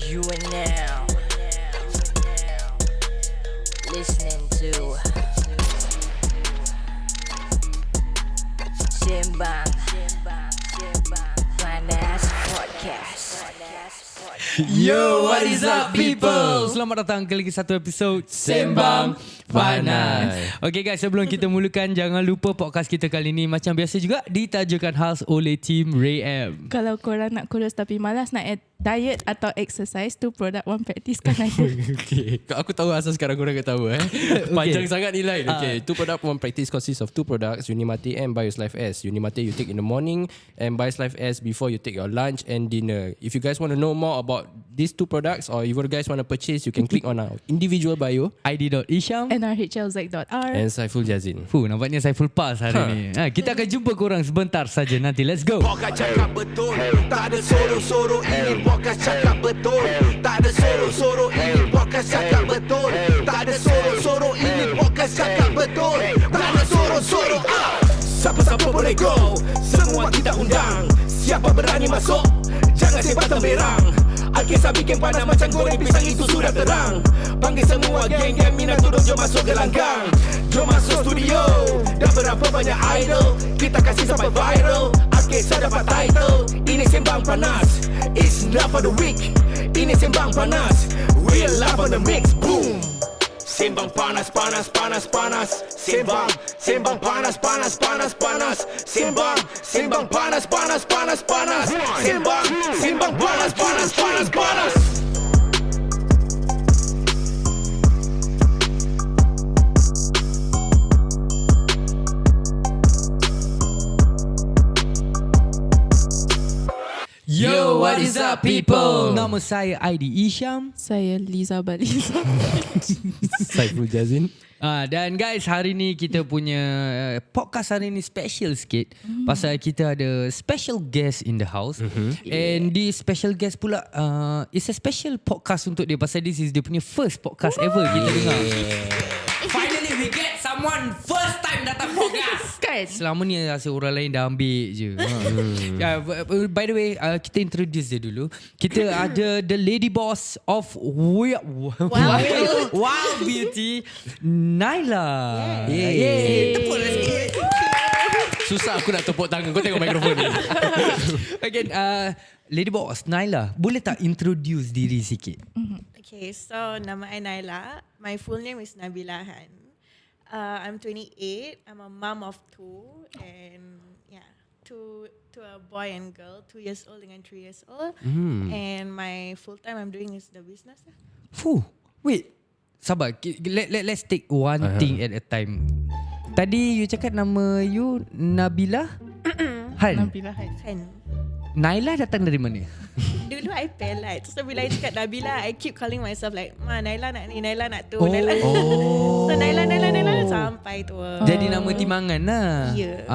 You are now listening to Sembang Panas Podcast. Yo, what is up people? Selamat datang ke lagi satu episod Sembang Panas. Okay guys, sebelum kita mulakan, jangan lupa podcast kita kali ni macam biasa juga ditajakan khas oleh tim Ray M. Kalau korang nak kurus tapi malas nak diet atau exercise, tu produk One Practice kan ada. Okay, aku tahu asal sekarang korang tak tahu Panjang sangat ni lain. Okay, two product One Practice consists of two products, Unimate and Bios Life S. Unimate you take in the morning and Bios Life S before you take your lunch and dinner. If you guys want to know more about these two products or if you guys want to purchase, you can click on our individual bio id.isham And RHLZ.R and Saiful Jazin. Nampaknya saya full pass hari ni. Kita akan jumpa korang sebentar saja nanti. Let's go. Podcast cakap betul, tak ada sorok-sorok. Ini podcast cakap betul, tak ada sorok-sorok. Ini podcast cakap betul, tak ada sorok-sorok. Ini podcast cakap betul, tak ada sorok-sorok. Siapa-siapa boleh go, semua kita undang. Siapa berani masuk, jangan sebatang berang. Al-Kisah bikin panas macam goreng pisang, itu sudah terang. Panggil semua geng-geng minat turun, jom masuk gelanggang. Jom masuk studio, dah berapa banyak idol, kita kasih sampai viral. Al-Kisah dapat title, ini Sembang Panas. It's not for the weak, ini Sembang Panas. Real love on the mix, boom. Sembang panas, panas, panas, panas. Sembang, sembang panas, panas, panas, panas. Sembang, sembang panas, panas, panas, panas. Sembang, sembang panas, panas, panas, panas. Yo, what is up people? Nama saya ID Isham. Saya Liza Baliza. Saiful Jazin. Dan guys, hari ni kita punya podcast hari ni special sikit. Pasal kita ada special guest in the house. And this special guest pula it's a special podcast untuk dia. Pasal this is dia punya first podcast ever kita dengar. Finally we get someone first time datang podcast. Kan? Selama ni rasa orang lain dah ambil je. By the way, kita introduce dia dulu. Kita ada the ladyboss of Wildebeauty, Nyla. Tepuk lah sikit. Susah aku nak tepuk tangan. Kau tengok mikrofon ni. Again, ladyboss Nyla, boleh tak introduce diri sikit? Okay, so nama I Nyla. My full name is Nabila Han. I'm 28. I'm a mom of two, and yeah, to a boy and girl, 2 years old and 3 years old. And my full time I'm doing is the business. Wait, sabar. Let's take one thing at a time. Tadi you cakap nama you Nabila Han. Nabila Han. Kan? Nyla datang dari mana? Dulu I pelat. So bila I cakap Nabila, I keep calling myself like, Ma, Nyla nak ni, Nyla nak tu, Nyla. So Nyla sampai tu. Jadi nama timangan lah. Ya.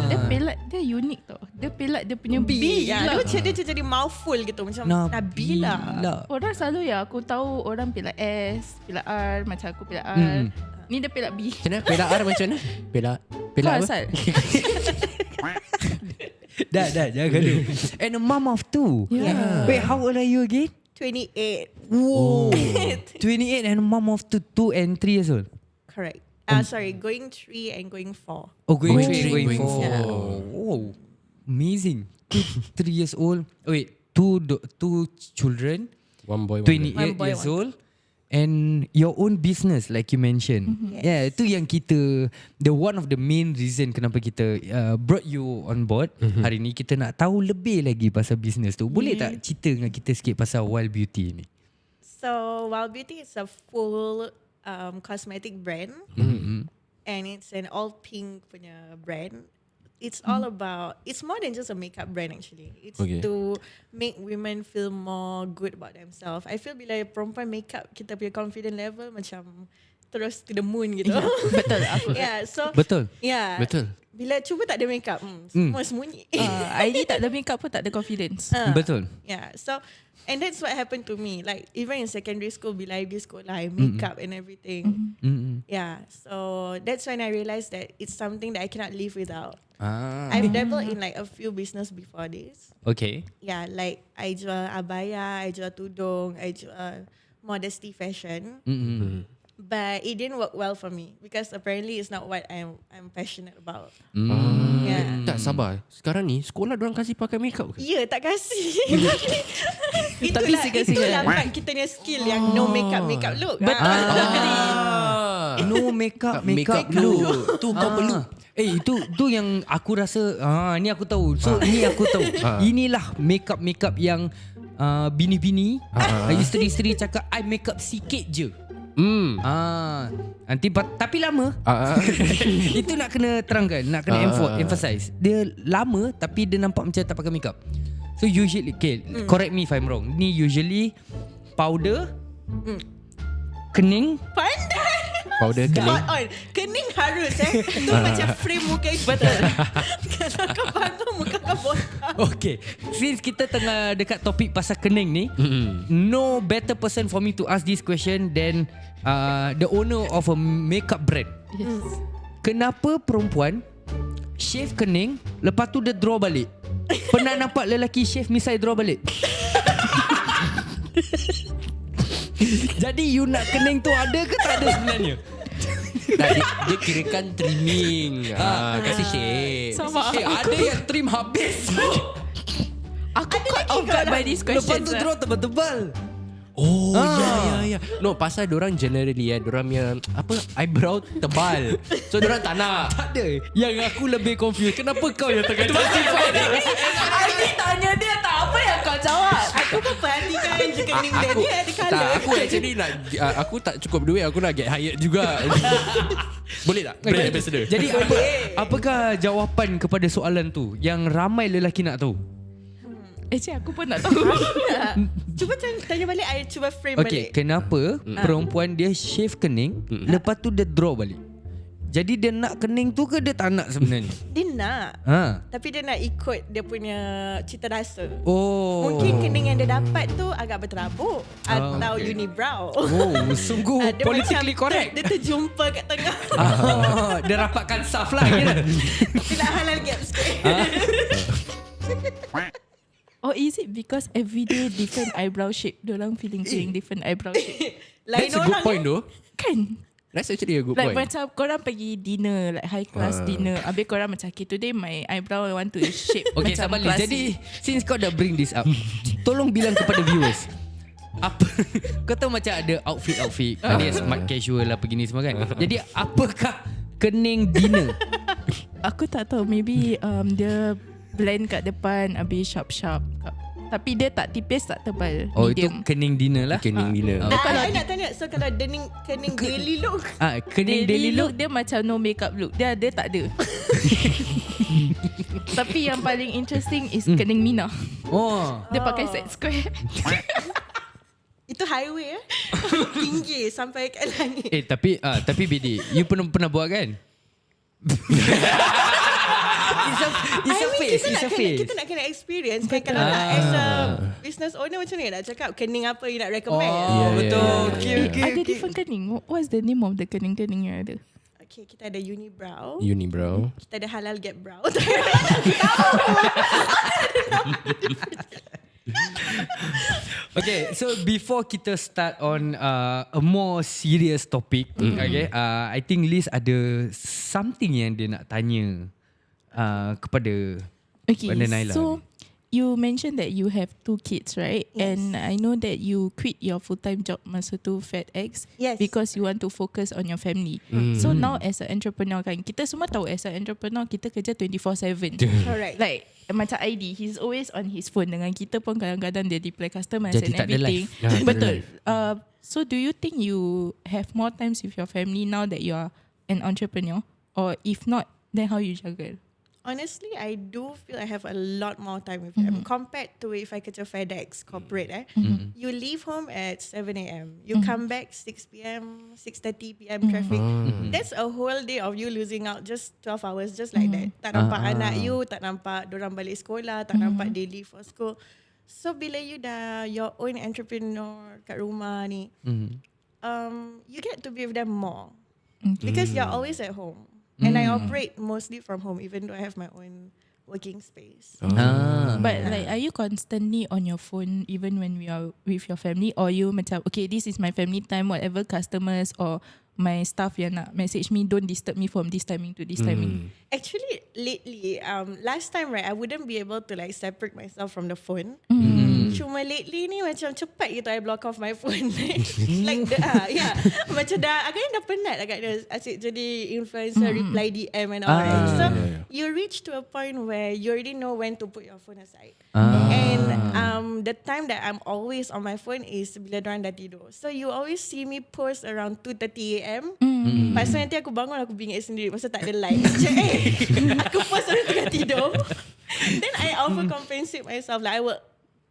Dia pelat, dia unik tau. Dia pelat dia punya B. Ya, dia macam dia jadi mouthful gitu, macam Nabila. Orang selalu aku tahu orang pelat S, pelat R, macam aku pelat R. Ni dia pelat B. Macam mana? Pelat R macam mana? Pelat apa? Asal. Dah, jangan dulu. And a mom of two. Yeah. Wait, how old are you again? 28. Whoa. 28 and a mom of 2 and 3 years old. Correct. Sorry, going 3 and going 4. Oh, going 3 and going going 4. Yeah. Oh, amazing. 3 years old. Wait, two children. One boy, 28 One boy, years one old. And your own business like you mentioned. Yes. Yeah, itu yang kita, the one of the main reason kenapa kita brought you on board. Hari ni kita nak tahu lebih lagi pasal business tu. Boleh tak cerita dengan kita sikit pasal Wildebeauty ni? So, Wildebeauty is a full cosmetic brand. And it's an all pink punya brand. It's all about, it's more than just a makeup brand actually. It's to make women feel more good about themselves. I feel bila perempuan makeup, kita punya confident level macam terus to the moon gitu. Betul aku. Yeah, so Betul. yeah. Betul. Bila cuba tak ada makeup, semua sembunyi. ID tak ada makeup pun tak ada confidence. Betul. Yeah, so and that's what happened to me. Like even in secondary school, bila I pergi sekolah, I makeup and everything. Yeah, so that's when I realized that it's something that I cannot live without. I've dabbled in like a few business before this. Okay. Yeah, like I jual abaya, I jual tudung, I jual modesty fashion. But it didn't work well for me because apparently it's not what I'm passionate about. Yeah. Tak sabar. Sekarang ni sekolah diorang kasih pakai makeup ke? Ya, tak kasih. Tapi itulah part kita punya skill yang no makeup look. No makeup look. Tu kau perlu. Itu yang aku rasa ni aku tahu. So ni aku tahu. Inilah makeup yang bini-bini, isteri-isteri cakap I makeup sikit je. Nanti tapi lama. Itu nak kena terangkan, nak kena emphasize. Dia lama tapi dia nampak macam tak pakai makeup. So usually, correct me if I'm wrong. Ni usually powder, kening. Pandai. Powder kening. Spot on. Kening harus tu macam frame muka kita. Betul. Kalau kau bangun muka kau botak. Okay, since kita tengah dekat topik pasal kening ni, no better person for me to ask this question than the owner of a makeup brand. Yes. Kenapa perempuan shave kening, lepas tu dia draw balik? Pernah nampak lelaki shave misai draw balik? Jadi you nak kening tu ada ke tak ada sebenarnya? Tak, dia kirakan trimming. Kasih shave. Sama. Ada yang trim habis. Aku caught off guard by this question. Lepas tu draw tebal-tebal. Oh, ya. No, pasal diorang generally diorang punya eyebrow tebal. So diorang tak nak. Tak ada. Yang aku lebih confused, kenapa kau yang tengah justify dia? ID tanya dia tak apa yang kau jawab. Aku pun perhatikan je kening dia ada colour. Tak, aku actually nak aku tak cukup duit, aku nak get hired juga. Boleh tak? Brand ambassador. Jadi apakah jawapan kepada soalan tu yang ramai lelaki nak tahu? Actually aku pun nak tahu. Cuba tanya balik, I cuba frame Okay, balik. kenapa perempuan dia shave kening, lepas tu dia draw balik? Jadi dia nak kening tu ke dia tak nak sebenarnya? Dia nak. Tapi dia nak ikut dia punya cita rasa. Oh. Mungkin kening yang dia dapat tu agak berterabuk atau okay. unibrow. Oh, sungguh Dia politically macam correct. Dia terjumpa kat tengah. Dia rapatkan saf lah kira. Dia nak halal gap sikit. Or is it because everyday different eyebrow shape? Diorang feeling different eyebrow shape. Lain That's a good point though. Kan? That's actually a good Like point. macam korang pergi dinner, like high class dinner. Habis korang macam, okay, today my eyebrow I want to shape Okay, macam sabar Liz. classy. Jadi since kau dah bring this up, tolong bilang kepada viewers. Apa kau tahu macam ada outfit ada yang smart casual lah begini semua kan. Jadi apakah kening dinner? Aku tak tahu, maybe dia blend kat depan, habis sharp. Tapi dia tak tipis, tak tebal. Oh, medium. itu kening dinner lah. Kening dinner. I nak tanya, so kalau kening daily look, Kening daily look. dia macam no makeup look. Dia tak ada. Tapi yang paling interesting is kening Mina. Oh. Dia pakai set square. itu highway tinggi sampai kat langit. Tapi BD, you pernah buat kan? It's a face. Kita nak kena experience kan. Kalau nak as a business owner, macam ni nak cakap kening apa you nak recommend. Betul. Ada different kening. What's the name of the kening yang ada? Okay, kita ada unibrow. Unibrow. Kita ada halal gap brow. Okay, so before kita start on a more serious topic, okay, I think Liz ada something yang dia nak tanya kepada Nyla. So you mentioned that you have 2 kids, right? Yes. And I know that you quit your full-time job masa tu FedEx because you want to focus on your family. So now as an entrepreneur kan, kita semua tahu as an entrepreneur kita kerja 24/7. Correct. Like macam ID, he's always on his phone. Dengan kita pun kadang-kadang dia reply customers Jadi and tak ada everything. life. Betul. So do you think you have more times with your family now that you are an entrepreneur? Or if not, then how you juggle? honestly, I do feel I have a lot more time with them compared to if I kerja FedEx corporate. You leave home at 7 a.m. You come back 6 p.m, 6:30 p.m. traffic. That's a whole day of you losing out just 12 hours just like that. Tak nampak anak you, tak nampak dorang balik sekolah, tak nampak they leave for school. So bila you dah your own entrepreneur kat rumah ni, you get to be with them more. Because you're always at home. And I operate mostly from home, even though I have my own working space. But like, are you constantly on your phone even when we are with your family, or you macam, okay, this is my family time, whatever customers or my staff yang nak message me, don't disturb me from this timing to this timing? Actually, lately, last time right, I wouldn't be able to like separate myself from the phone. Cuma lately ni macam cepat gitu I block off my phone. Like yeah. Macam agaknya dah penat agaknya asyik jadi influencer, reply DM and all that. So you reach to a point where you already know when to put your phone aside. And the time that I'm always on my phone is bila dorang dah tidur. So you always see me post around 2:30 AM. Lepas tu nanti aku bangun, aku bingit sendiri masa tak ada light. Aku post orang tengah tidur. Then I overcompensate myself. Like I will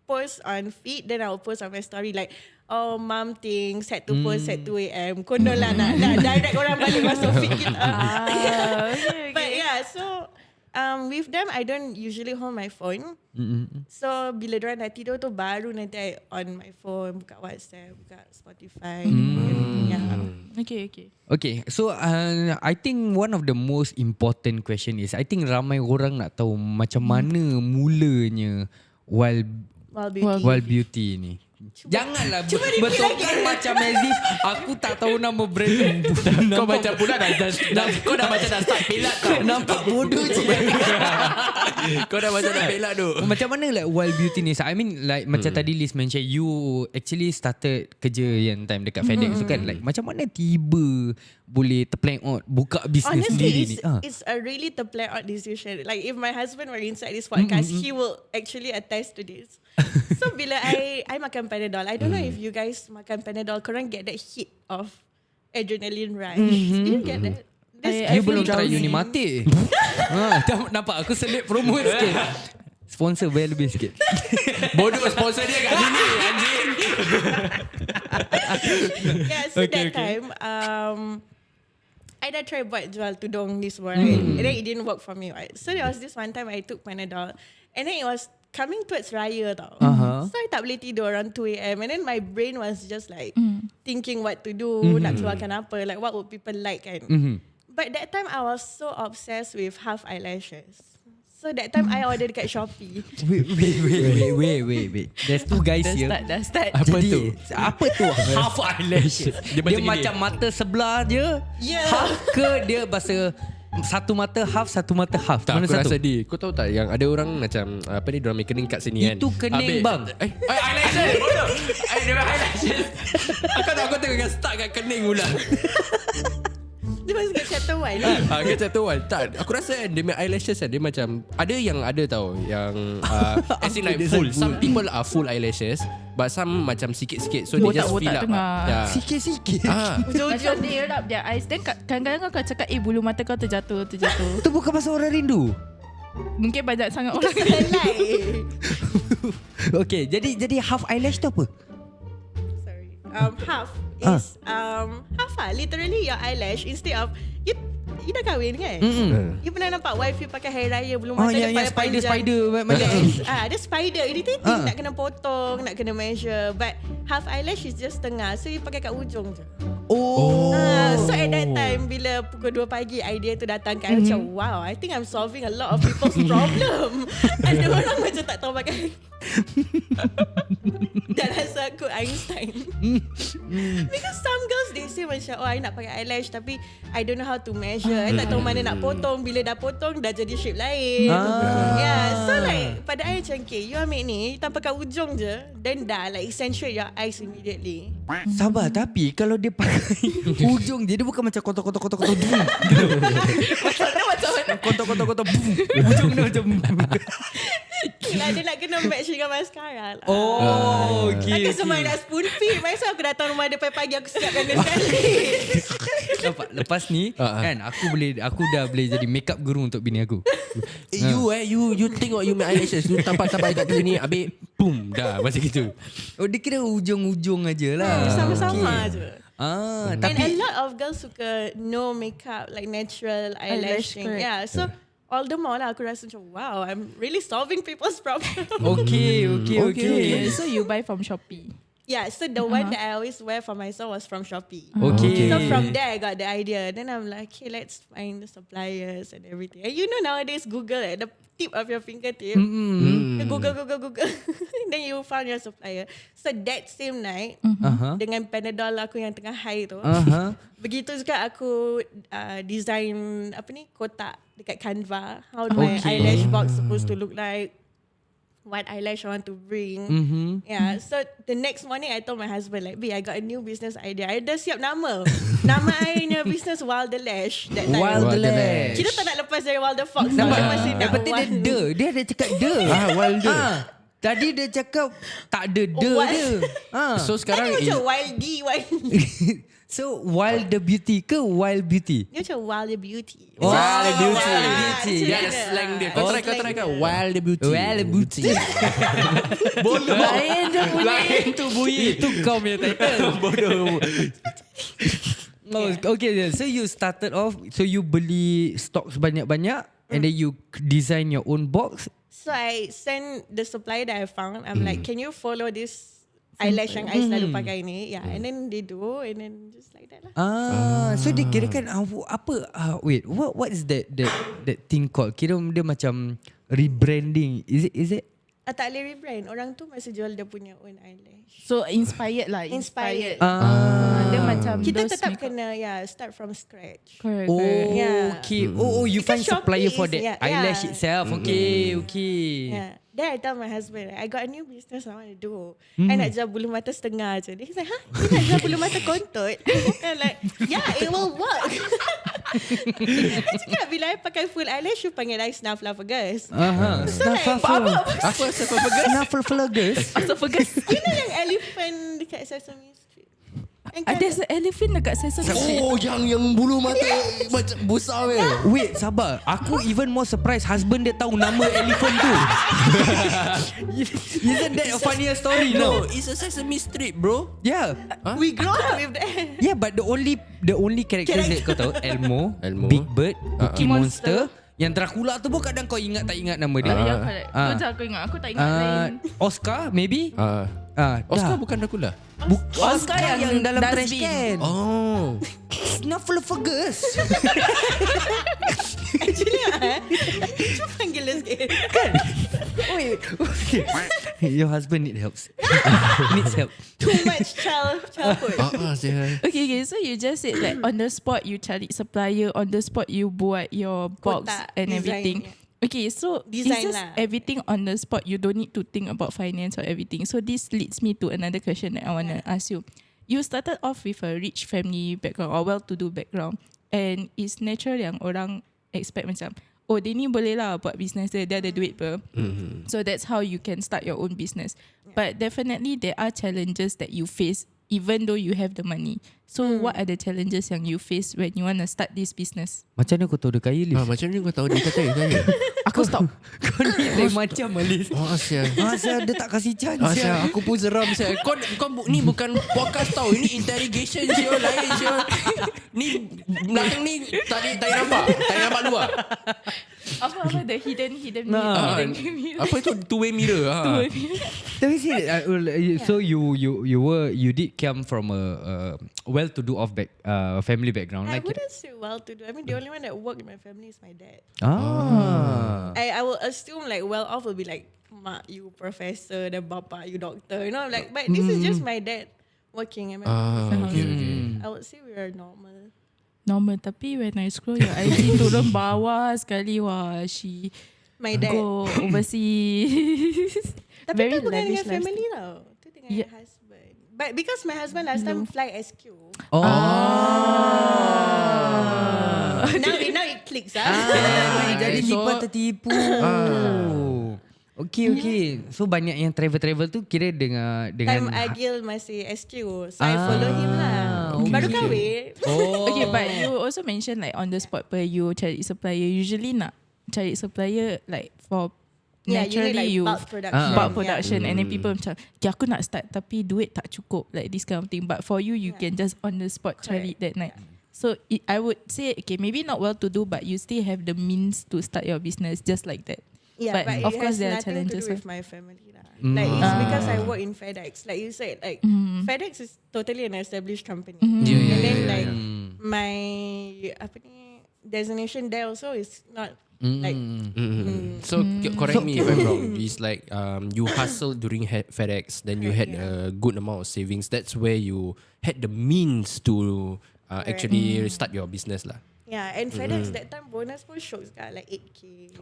post on feed, then I will post on my story like, oh, mom things had to post at 2 AM. Kono lah nak direct orang balik masuk feed kita. Okay. But yeah, so with them I don't usually hold my phone. So bila diorang dah tidur tu baru nanti I on my phone, buka WhatsApp, buka Spotify, everything. Okay, so I think one of the most important question is, I think ramai orang nak tahu macam mana mulanya Wildebeauty ni. Janganlah betulkan macam as if aku tak tahu nama brand. Kau macam pula kau dah macam dah start pelak tau. Nampak bodoh je. Kau dah macam dah pelak tu. Macam mana like Wildebeauty ni? I mean like macam tadi Liz mention, you actually started kerja yang time dekat FedEx tu kan. Like macam mana tiba boleh terplan out buka bisnes sendiri ni? It's a really terplan out decision. Like if my husband were inside this podcast, he will actually attest to this. So bila I makan Panadol, I don't know if you guys makan Panadol, korang get that hit of adrenaline rush. You get that? You belum try Unimate. Nampak aku selip promo sikit. Sponsor bayar lebih sikit. Bodoh sponsor dia kat sini anjing. Yeah, so that time I dah try buat jual tudung ni semua, right? And then it didn't work for me, right? So there was this one time I took Panadol, and then it was coming towards Raya tau. So I tak boleh tidur around 2 AM, and then my brain was just like thinking what to do, nak keluarkan apa, like what would people like kan. But that time I was so obsessed with half eyelashes. So that time I ordered dekat Shopee. Wait. There's two guys here. Dah start. Apa tu half eyelashes? Dia macam mata sebelah je. Half ke dia bahasa satu mata half, satu mata half? Tak, mana aku satu? rasa kau tahu tak yang ada orang macam apa ni, diorang ambil kening kat sini kan. Itu kening bang. Eyelashes. Bodoh. Dia eyelashes. Aku tengah start kat kening pula. Dia masih kat chapter 1 Kat chapter 1. Tak, aku rasa dia punya eyelashes dia macam ada yang ada tau yang as in like full. Some people are full eyelashes, but some macam sikit-sikit. So they just fill up. Sikit-sikit. Macam they roll up their eyes. Then kadang-kadang kau cakap bulu mata kau terjatuh. Itu bukan pasal orang rindu. Mungkin banyak sangat orang. Okay, jadi half eyelash tu apa? Sorry. Half is half lah. Literally your eyelash, instead of you dah kahwin kan? You pernah nampak wife you pakai hair raya belum mata dia panjang. Spider. Yes. Ada spider irritating. Nak kena potong, nak kena measure. But half eyelash is just tengah, so you pakai kat ujung je. So at that time bila pukul 2 pagi idea tu datang kan, macam wow, I think I'm solving a lot of people's problem. Ada orang macam tak tahu pakai. Dan rasa aku Einstein. Because some girls they say macam, I nak pakai eyelash tapi I don't know how to measure. I tak tahu mana nak potong. Bila dah potong dah jadi shape lain. So like pada I macam you ambil ni tanpa kat ujung je, then dah like accentuate your eyes immediately. Sabar, tapi kalau dia pakai ujung dia bukan macam kotor-kotor boom. Maksudnya macam mana? Kotor boom. Ujung dia macam lah, dia nak kena match dengan mascara lah. Oh, okay. Takkan semua nak spoon feed. Maksud aku datang rumah dia pagi aku siapkan dia sekali. Nampak? Lepas ni kan aku dah boleh jadi makeup guru untuk bini aku. You tengok you make eyelashes, you tampal-tampal kat sini, habis boom, dah macam gitu. Oh, dia kira ujung-ujung aja lah. Sama-sama je. Tapi And a lot of girls suka no makeup, like natural eyelashing. correct. Yeah, so all the more lah aku rasa macam wow, I'm really solving people's problem. Okay. So you buy from Shopee. Yeah, so the one that I always wear for myself was from Shopee. Okay. So from there I got the idea. Then I'm like, okay, let's find the suppliers and everything. And you know nowadays Google at the tip of your fingertip. You Google. Then you found your supplier. So that same night, dengan Panadol aku yang tengah high tu, begitu juga aku design kotak dekat Canva. How my eyelash box supposed to look like. What eyelash I want to bring. Yeah, so the next morning I told my husband like, I got a new business idea. I dah siap nama. Nama I punya business Wildebeauty that time. Wildebeauty. Kita tak nak lepas dari Wilder Fox. Kita masih nak Yang penting dia ada cakap Wilder. Tadi dia cakap tak ada dia. So sekarang macam Wildy. So Wildebeauty ke Wild Beauty? Dia macam Wildebeauty. Wildebeauty. dia ada slang dia. Kau try kan Wildebeauty. Bodoh. Lain je bunyi. Lain tu bunyi. Itu kau punya title. Bodoh. Okay, so you started off, so you beli stok sebanyak-banyak and then you design your own box. So I send the supplier that I found. I'm like, can you follow this eyelash yang I selalu pakai ni? Yeah, and then they do, and then just like that lah. So dia kira kan wait, what is that thing called? Kira dia macam rebranding. Is it? Tak boleh rebrand. Orang tu masih jual dia punya own eyelash. So inspired lah. Inspired. Dia macam Kita those tetap makeup. kena start from scratch. Correct. Yeah. Okay. You find Because supplier for Shopee that is- eyelash yeah. itself. Okay. Yeah. Then I tell my husband, I got a new business I want to do. I nak jual bulu mata setengah je. He's like, you nak jual bulu mata kontut? I'm like, yeah, it will work. I cakap, bila I pakai full eyelash, you panggil I snuffleupagus. So like, Apa Snuffleupagus? you know yang elephant dekat Sesame Street? There's an elephant dekat Sesame Street. Oh, yang bulu mata macam besar weh. Wait, sabar. Aku even more surprised husband dia tahu nama elephant tu. Isn't that a funnier story? No. It's a Sesame Street, bro. Yeah. We grow up with that. Yeah, but the only characters that kau tahu Elmo, Big Bird, Cookie Monster. Yang Dracula tu pun kadang kau ingat tak ingat nama dia. Ya, correct. Tu je aku ingat. Aku tak ingat lain. Oscar maybe? Oscar dah. bukan Dracula. Oscar yang dalam trash dustbin. can. Oh. Snuffleupagus. Actually, cuba panggil dia sikit. Wait. Your husband needs help. Too much childhood. Okay, so you just said like on the spot you cari supplier, on the spot you buat your box Kotak, and design, everything. yeah. Okay, so Design this is lah. everything on the spot. You don't need to think about finance or everything. So this leads me to another question that I want to ask you. You started off with a rich family background or well-to-do background, and it's natural yang orang expect macam, oh dia ni boleh lah buat business dia ada duit apa. So that's how you can start your own business. But definitely there are challenges that you face even though you have the money. So what are the challenges yang you face when you want to start this business? Macam mana kau tahu dia kaya, Liz? Macam ni kau tahu dia kata kaya. Aku stop. Kau ni lain macam, Liz. Asyik. Dia tak kasih chance. Asyik, aku pun seram saya. Kau ni bukan podcast tau. Ini interrogation je lain je. Ni belakang ni tadi tak nampak luar. Apa the hidden Apa itu two-way mirror? Tapi so you did come from a well-to-do family background. I Like wouldn't say well-to-do. I mean, the only one that worked in my family is my dad. I will assume like well-off will be like mak you professor, then bapa you doctor. You know, like but this is just my dad working in my house. I would say we are normal. Tapi when I scroll your IG turun bawah sekali, wah, she My dad. go overseas. Tapi Very tu bukan lavish dengan family tau. Tu dengan Yeah. husband. But because my husband last time fly SQ. Now it clicks. jadi So- lipat tertipu. Okay. So banyak yang travel tu kira dengan Time Agil masih SQ, so I follow him lah. Baru kahwin. Okay, but you also mentioned like on the spot you cari supplier. Usually nak cari supplier like for naturally you need, like, you bulk production. bulk production and then people macam okay, aku nak start tapi duit tak cukup, like this kind of thing. But for you can just on the spot cari that night. So I would say okay, maybe not well to do, but you still have the means to start your business just like that. Yeah, but but of it course has there are nothing to challenges. do with my family lah. Like it's because I work in FedEx. Like you said, like FedEx is totally an established company. And then like my designation there also is not like. So correct me if I'm wrong. It's like you hustled during FedEx, then you had a good amount of savings. That's where you had the means to actually start your business lah. Yeah, and FedEx that time bonus pun shows kat like 8K.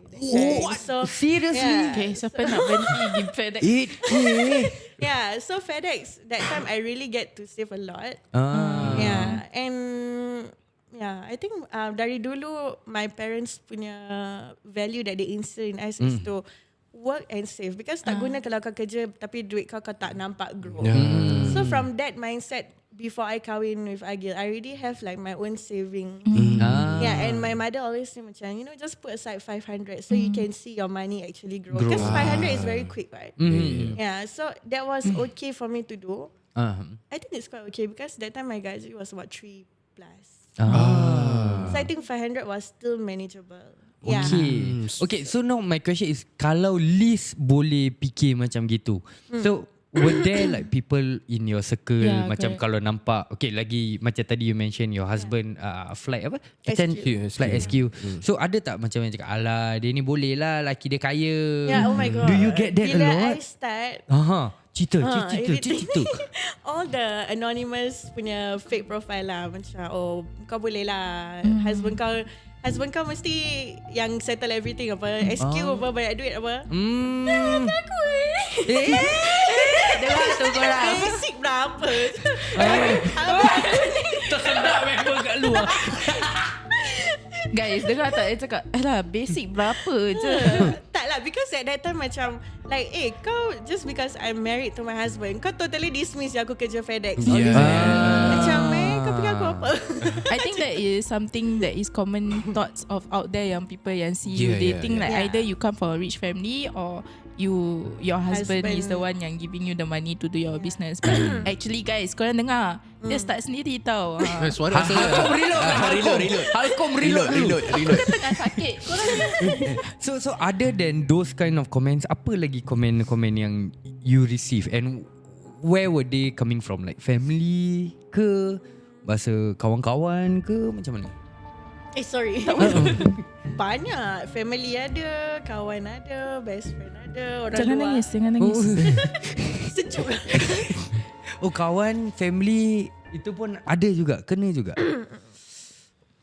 What? So Seriously? yeah. Okay, siapa nak berhenti di FedEx? 8K. Yeah, so FedEx that time I really get to save a lot. Yeah, and yeah, I think dari dulu my parents punya value that they instill in us is to work and save, because tak guna kalau kau kerja tapi duit kau tak nampak grow. So from that mindset, before I kahwin with Agil, I already have like my own saving. Yeah, and my mother always say macam, just put aside 500 so you can see your money actually grow. Because 500 is very quick, right? Yeah, so that was okay for me to do. I think it's quite okay because that time my gaji was about 3+. So I think 500 was still manageable. Yeah. Okay, so now my question is, kalau Liz boleh fikir macam gitu, so were there like people in your circle macam correct. kalau nampak, okay, lagi macam tadi you mention your husband flight apa? SQ. Flight SQ. So ada tak macam yang cakap, alah dia ni boleh lah, laki dia kaya. Yeah, oh my god. Do you get that Bila a lot? I start, Cerita. all the anonymous punya fake profile lah, macam kau boleh lah, husband kau mesti yang settle everything apa, SQ apa, banyak duit apa. Aku Dengar tu korang. basic berapa? Tersedak member kat luar. Guys, dengar tak dia cakap, alah basic berapa je. Tak lah, because at that time macam like, kau just because I'm married to my husband, kau totally dismiss aku kerja FedEx. Macam kau fikir aku apa? I think that is something that is common thoughts of out there yang people yang see you, they think like either you come from a rich family or your husband is the one yang giving you the money to do your business. But actually guys, korang dengar, dia start sendiri tau. Suara Halkom reload. Aku kan tengah sakit. Korang So other than those kind of comments, apa lagi komen yang you receive, and where were they coming from? Like family ke, bahasa kawan-kawan ke, macam mana? Sorry. Banyak. Family ada, kawan ada, best friend ada, orang luar. Jangan nangis. Sejuk. Kawan, family itu pun ada juga, kena juga.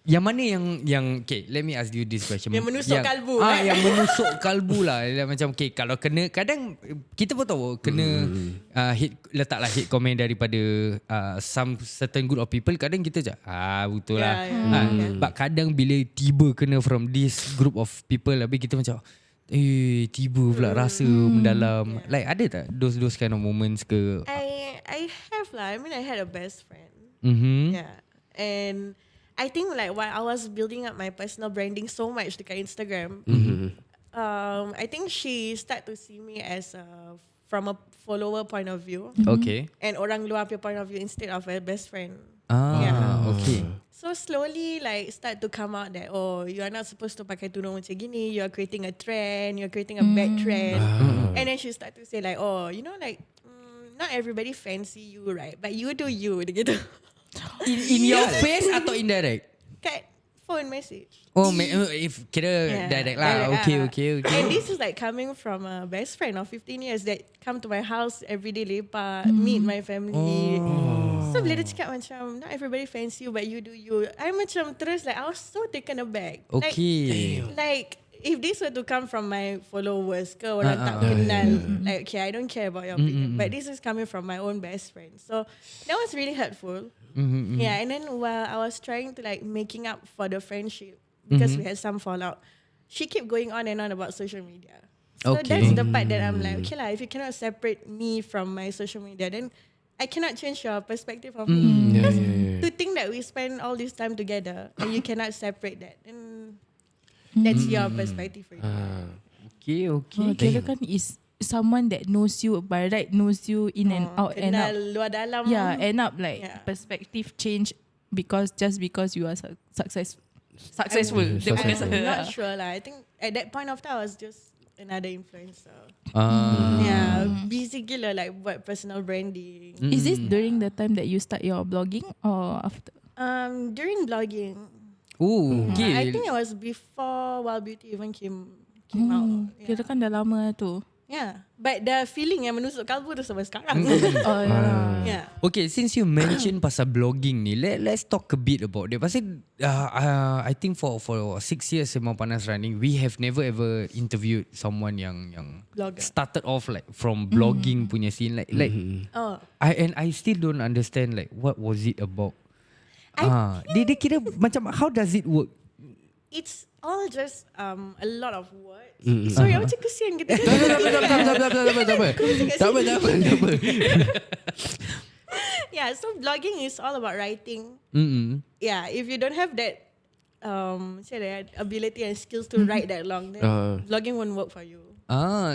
Yang mana yang okay, let me ask you this question. Yang menusuk kalbu. Yang menusuk kalbu lah. Macam okay, kalau kena, kadang kita pun tahu kena letaklah hate comment daripada some certain group of people. Kadang kita je betul lah. But kadang bila tiba kena from this group of people, habis kita macam tiba pula rasa mendalam. Like ada tak those kind of moments ke? I have lah. I mean, I had a best friend. Yeah. And I think like while I was building up my personal branding so much dekat Instagram, I think she start to see me as from a follower point of view. Okay. And orang luar punya point of view instead of a best friend. Okay. So slowly like start to come out that you are not supposed to pakai tudung macam gini, you are creating a trend, you are creating a bad trend. And then she start to say like, like not everybody fancy you, right? But you do you, gitu. In your face atau indirect? Kat phone message. If kira direct lah. Okay. And this is like coming from a best friend of 15 years that come to my house every day lepak, meet my family. So bila dia cakap macam, not everybody fancy you but you do you, I macam terus like, I was so taken aback. Okay. Like if this were to come from my followers ke orang tak kenal, like okay, I don't care about your opinion, but this is coming from my own best friend. So that was really hurtful. Yeah, and then while I was trying to like making up for the friendship because we had some fallout, she kept going on and on about social media. So Okay. that's the part that I'm like, okay lah, if you cannot separate me from my social media, then I cannot change your perspective of me. Because to think that we spend all this time together and you cannot separate that, then that's your perspective. Okay. Kira kan is someone that knows you by right, knows you in and out, end up Kenal luar dalam. end up like Yeah. perspective change because you are successful. Dia bukan I'm not sure lah. I think at that point of time I was just another influencer. Ah. Yeah, busy gila like buat personal branding. Is this during the time that you start your blogging or after? During blogging, Okay. I think it was before Wildebeauty even came out. Kira kan dah lama tu. Yeah, but the feeling yang menusuk kalbu tu sampai sekarang. Oh Yeah. Okay, since you mention pasal blogging ni, let's talk a bit about it. Pasal I think for 6 years Sembang Panas running, we have never ever interviewed someone yang Blogger. started off like from blogging punya scene, like Oh, I still don't understand like what was it about. Dia kira macam how does it work? it's all just a lot of words. So yang macam kesian kita. Tak apa. Yeah, so blogging is all about writing. Yeah, if you don't have that ability and skills to write that long, then blogging won't work for you.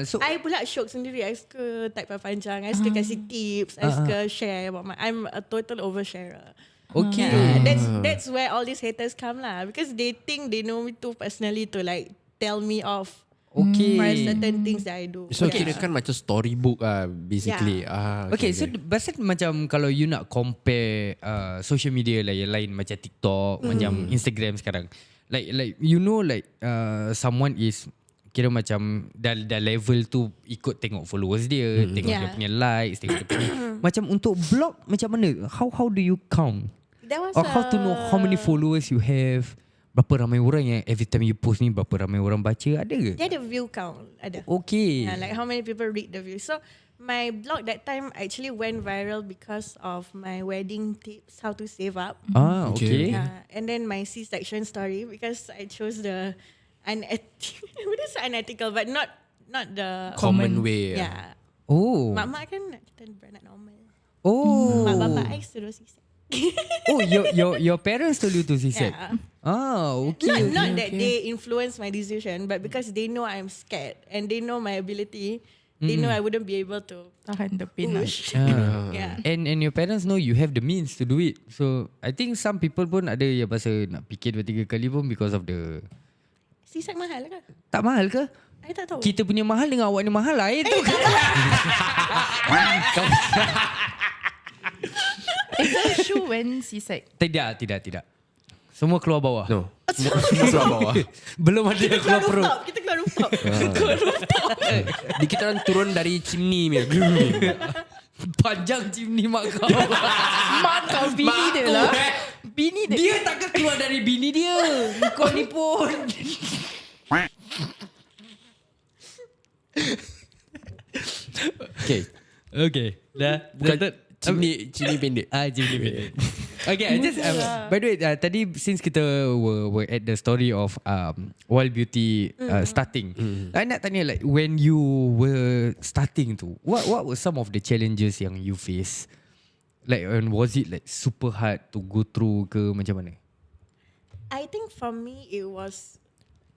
So I pula syok sendiri. I suka type panjang. I suka kasih tips. I suka share about I'm a total oversharer. okay. Yeah, that's where all these haters come lah. Because they think they know me too personally to like tell me off Okay. for certain things that I do. So kira kan macam storybook basically. Okay, so pasal macam kalau you nak compare social media lah yang lain macam TikTok, macam Instagram sekarang. Like you know like someone is kira macam dah level tu ikut tengok followers dia, tengok dia punya likes, tengok dia punya macam untuk blog macam mana? How do you count? That was Or how to know how many followers you have? Berapa ramai orang yang every time you post ni berapa ramai orang baca, ada ke? Dia ada view count. Ada. Okay. Yeah, like how many people read the view. So my blog that time actually went viral because of my wedding tips, how to save up. Okay. Yeah, and then my C-section story because I chose the unethical, but not the Common way. Yeah. Oh. Mak-mak kan kita beranak normal. Oh. Mak bapak I suruh C-section. Oh, your parents told you to C-sec? Yeah. Okay. Not that they influence my decision, but because they know I'm scared and they know my ability, they know I wouldn't be able to Tahan the pain. push. Yeah. And your parents know you have the means to do it. So I think some people pun ada yang pasal nak fikir 2-3 kali pun because of the... C-sec mahal ke? Tak mahal ke? I tak tahu. Kita punya mahal dengan awak ni mahal lain tu. Is that true when C-sec? Tidak. Semua keluar bawah. No. Semua keluar bawah. Belum ada yang keluar perut. Kita keluar rooftop. Di kita orang turun dari chimney ni. Panjang chimney mak kau. Mak kau bini dia lah. Bini dia. Dia takkan keluar dari bini dia. Kau ni pun. Okay. Dah. Chimney pendek. Chimney pendek. Okay, I just by the way, tadi since kita were at the story of Wildebeauty starting, I nak tanya like when you were starting tu, what were some of the challenges yang you face? Like, and was it like super hard to go through ke macam mana? I think for me it was,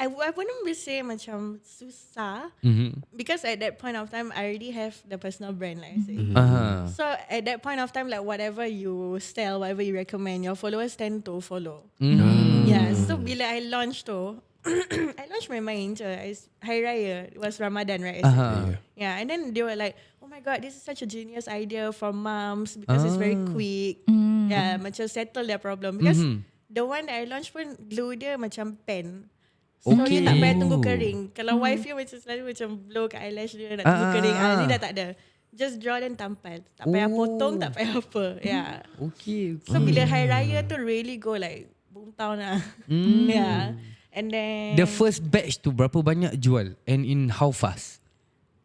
I wouldn't be say macam susah because at that point of time I already have the personal brand like I say. So at that point of time, like whatever you sell, whatever you recommend, your followers tend to follow. Yeah. So bila I launched tu, I launched my mind Hari Raya. It was Ramadan, right? Yeah. And then they were like, oh my god, this is such a genius idea for moms because it's very quick. Yeah, macam settle their problem because the one that I launched pun glue dia macam pen. So dia tak payah tunggu kering. Kalau wife you macam selalu macam blow kat eyelash dia nak tunggu kering. Ni dah tak ada. Just draw dan tampal. Tak payah potong, tak payah apa. Yeah. Okay. So bila Hari Raya tu really go like boom town lah. Yeah. And then The first batch tu berapa banyak jual and in how fast?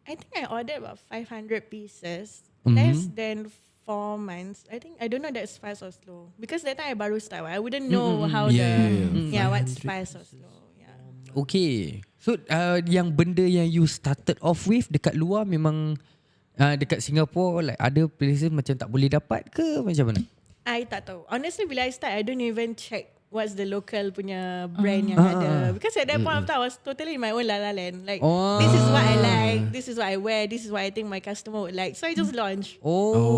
I think I ordered about 500 pieces. Less than 4 months. I think I don't know that's fast or slow because that time I baru start. I wouldn't know how what's fast or slow. Okay. So yang benda yang you started off with dekat luar memang dekat Singapore like other places macam tak boleh dapat ke macam mana? I tak tahu. Honestly, bila I start, I don't even check what's the local punya brand yang ada. Because at that point of time, I was totally in my own la-la land. Like, this is what I like, this is what I wear, this is what I think my customer would like. So I just launch.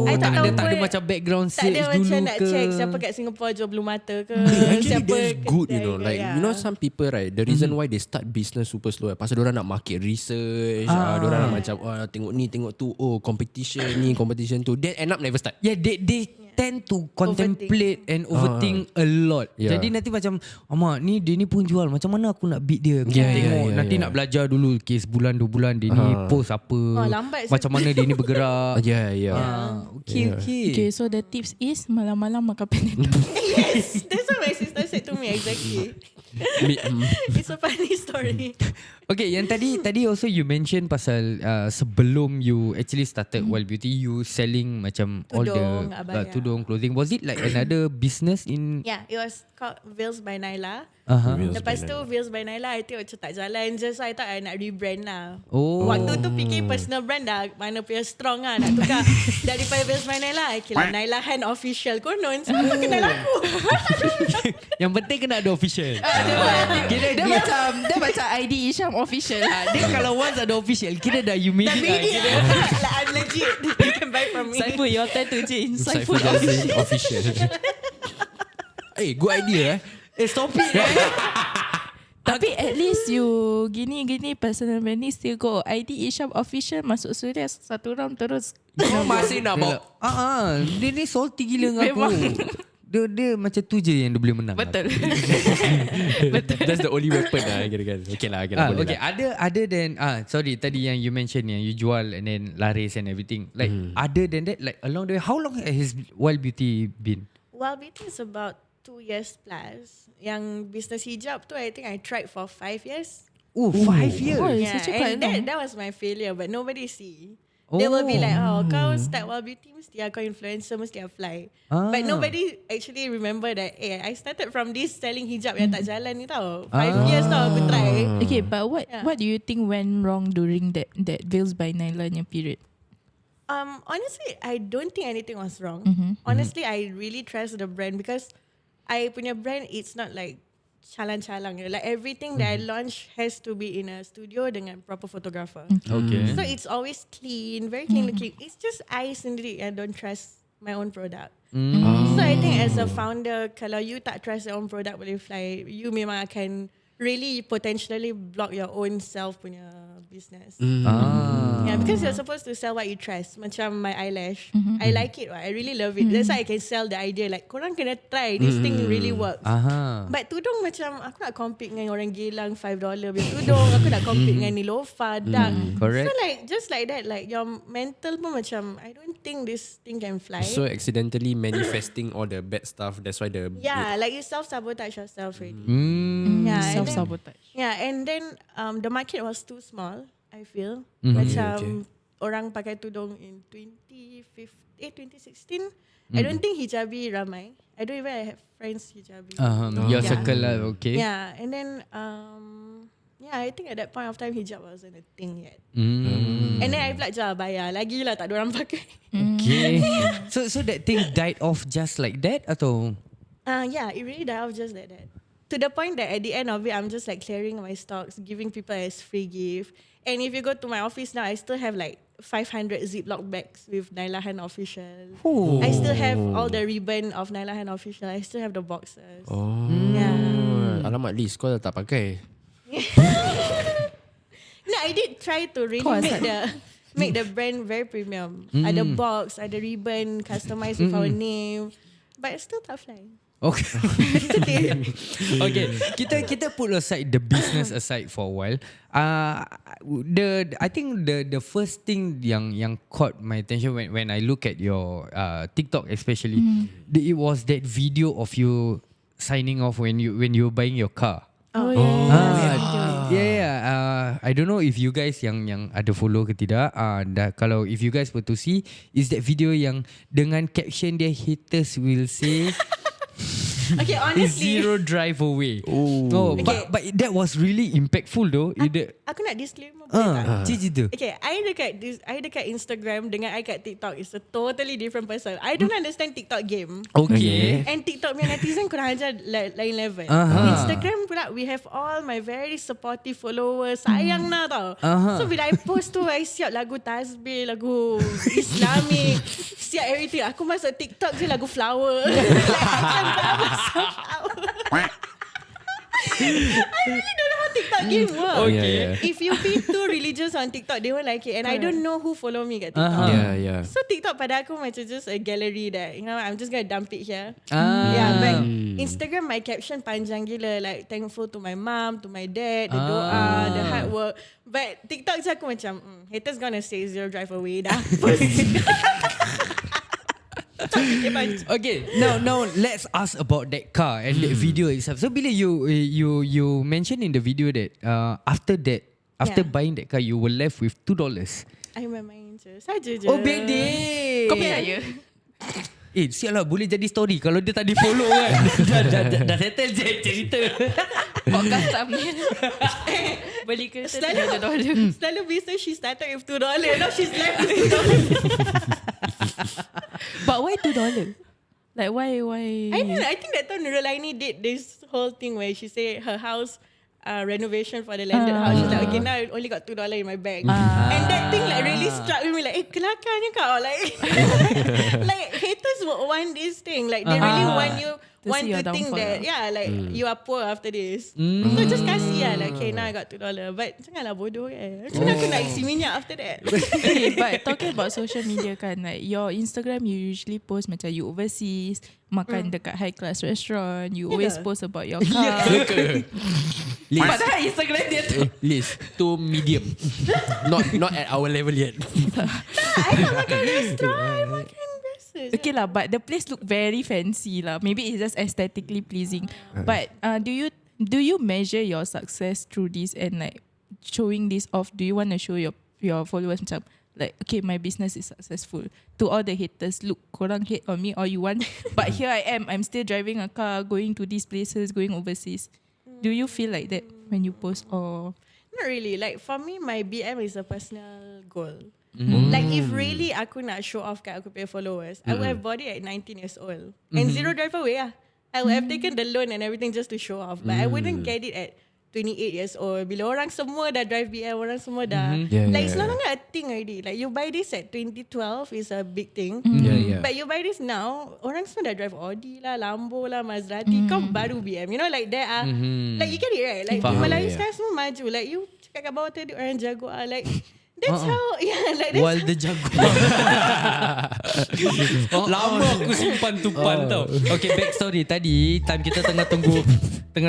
I tak ada tahu pun, macam background tak sales ada dulu macam ke? nak check siapa kat Singapore jual bulu mata ke. Actually siapa that's good, you kedai know. ke, Like you know some people right, the reason why they start business super slow pasal diorang nak market research, diorang nak macam tengok ni tengok tu, competition ni competition tu, then end up never start. Yeah, they tend to contemplate and overthink a lot. Yeah. Jadi nanti macam ni dia ni pun jual, macam mana aku nak beat dia? Aku tengok nanti nak belajar dulu sebulan 2 bulan dia ni post apa, lambat macam mana dia ni bergerak. Okay. Okay, so the tips is malam-malam makan Panadol. Yes, that's what my sister said to me exactly. It's a funny story. Okay, yang tadi also you mention pasal sebelum you actually started Wildebeauty, you selling macam all Tudung, the abaya. tudung clothing. Was it like another business in? Yeah, it was called Veils by Nyla. Uh-huh. Lepas tu Veils by Nyla, I think macam tak jalan je. So I thought I nak rebrand lah. Oh. Waktu tu fikir personal brand dah mana punya strong lah. Nak tukar daripada Veils by Nyla, okay lah, Nyla Hand Official. Konon semua kenal aku. Yang penting kena ada official. Dia macam ID Isham official. Dia kalau once ada official, kira dah you made Dah it. made it lah. Like I'm legit. You can buy from me. Saiful, your turn to change. Saiful Jazzy official. Good idea Stop it. Tapi at least you gini personal branding still go. ID Isham official masuk suria 1 round terus. masih nak bawa. Dia ni salty gila dengan aku. Dia macam tu je yang dia boleh menang. Betul. That's the only weapon lah kira-kira. Okay lah boleh okay, lah. other than sorry tadi yang you mention yang you jual and then laris and everything. Like other than that, like along the way, how long has Wildebeauty been? Wildebeauty is about 2 years plus. Yang business hijab tu, I think I tried for 5 years. 5 years. Oh, Yeah, it's actually quite and long. that was my failure, but nobody see. They will be like, kau start Wildebeauty mesti kau influencer, mesti apply. But nobody actually remember that, I started from this selling hijab yang tak jalan ni tau. 5 years tau aku try. Okay, but what do you think went wrong during that Veils by Nyla period? Honestly, I don't think anything was wrong. Honestly, I really trust the brand because I punya brand, it's not like calang-calang. Like everything that I launch has to be in a studio dengan proper photographer. Okay. So it's always clean, very clean looking. It's just I sendiri I don't trust my own product. So I think as a founder, kalau you tak trust your own product boleh fly, you memang akan really potentially block your own self punya business. Yeah, because you're supposed to sell what you trust. Macam my eyelash. I like it. I really love it. That's why I can sell the idea. Like, korang kena try. This thing really works. But tudung macam, aku nak compete dengan orang Geylang $5 punya tudung. Aku nak compete dengan Nilofa, Dang. Correct. So like, just like that, like your mental pun macam, I don't think this thing can fly. So accidentally manifesting all the bad stuff. That's why the Yeah, like you self-sabotage yourself already. Self Yeah, and then- sabotage. Yeah, and then the market was too small, I feel. Macam orang pakai tudung in 2016. I don't think hijabi ramai. I don't even have friends hijabi. Your circle lah, okay. Yeah, and then I think at that point of time hijab wasn't a thing yet. And then I belajar bayar lagi lah, tak ada orang pakai. Okay. So that thing died off just like that atau? Yeah, it really died off just like that. To the point that at the end of it, I'm just like clearing my stocks, giving people as free gift. And if you go to my office now, I still have like 500 Ziploc bags with Nyla Hand Official. I still have all the ribbon of Nyla Hand Official. I still have the boxes. Yeah. Alamak Liz, kau dah tak pakai. No, I did try to really make the brand very premium. Ada box, ada ribbon, customized with our name. But it's still tak fly. Okay. Okay. Kita put aside the business aside for a while. I think the first thing yang caught my attention when I look at your TikTok especially, it was that video of you signing off when you were buying your car. Oh Yeah. I don't know if you guys yang ada follow ke tidak. Kalau if you guys were to see, is that video yang dengan caption dia haters will say Okay, It's honestly, zero drive away. Oh. Okay. But that was really impactful though. aku nak disclaimer boleh tak? Cerita. Okay, I dekat Instagram dengan I kat TikTok is a totally different person. I don't understand TikTok game. Okay. And TikTok punya netizen kurang ajar lain level. Instagram pula we have all my very supportive followers. Sayang lah tau. So bila I post tu, I siap lagu tasbih, lagu Islamic, siap everything. Aku masuk TikTok je lagu flower. I really don't know how TikTok game works. Okay. If you be too religious on TikTok, they won't like it. And I don't know who follow me kat TikTok. Yeah. So TikTok pada aku macam just a gallery that, you know, I'm just gonna dump it here. Ah. Yeah, but Instagram my caption panjang gila, like thankful to my mom, to my dad, the doa, the hard work. But TikTok je aku macam haters gonna say zero drive away dah. Okay, now let's ask about that car and that video itself. So bila you mentioned in the video that after buying that car you were left with $2. I main je, saja je. Oh, bedek. Kau percaya? Sial lah, boleh jadi story kalau dia tak di follow kan. dah settle je cerita. Podcast tak punya. Beli kereta $3. Selalu business she started with $2. Now she's left with $2. But why $2? Like why? I don't know. I think that time Nurulaini did this whole thing where she said her house renovation for the landed house. She's like, okay, now I only got $2 in my bag. And that thing like really struck me like, kelakar ni kau. Like, like haters would want this thing. Like they really want you want to think that you are poor after this. So just kasih lah, like, okay, now I got $2. But janganlah bodoh kan. Macam mana aku nak isi minyak after that? Okay, but talking about social media kan, like your Instagram you usually post macam you overseas, makan dekat high class restaurant, you always post about your car. Padahal Instagram dia tu List to medium. Not at our level yet. I nak makan restaurant, makan biasa. Okay lah, but the place look very fancy lah. Maybe it's just aesthetically pleasing. But do you measure your success through this and like showing this off? Do you want to show your followers macam like, okay, my business is successful, to all the haters, look, korang hate on me all you want, but here I am, I'm still driving a car, going to these places, going overseas. Do you feel like that when you post or? Not really. Like for me, my BM is a personal goal. Like if really aku nak show off kat aku punya followers, I would have bought it at 19 years old and zero drive away lah. I would have taken the loan and everything just to show off, but I wouldn't get it at 28 years old. Bila orang semua dah drive BM, orang semua dah it's no longer a thing already. Like you buy this at 2012 is a big thing. But you buy this now, orang semua dah drive Audi lah, Lambo lah, Maserati. Kau baru BM. You know, like there are like you get it right. Like Melayu sekarang semua maju. Like you cakap kat bawah tadi orang Jaguar. Like that's how like that's Wildebeauty. Lama aku simpan tupan tau. Okay, backstory tadi time kita tengah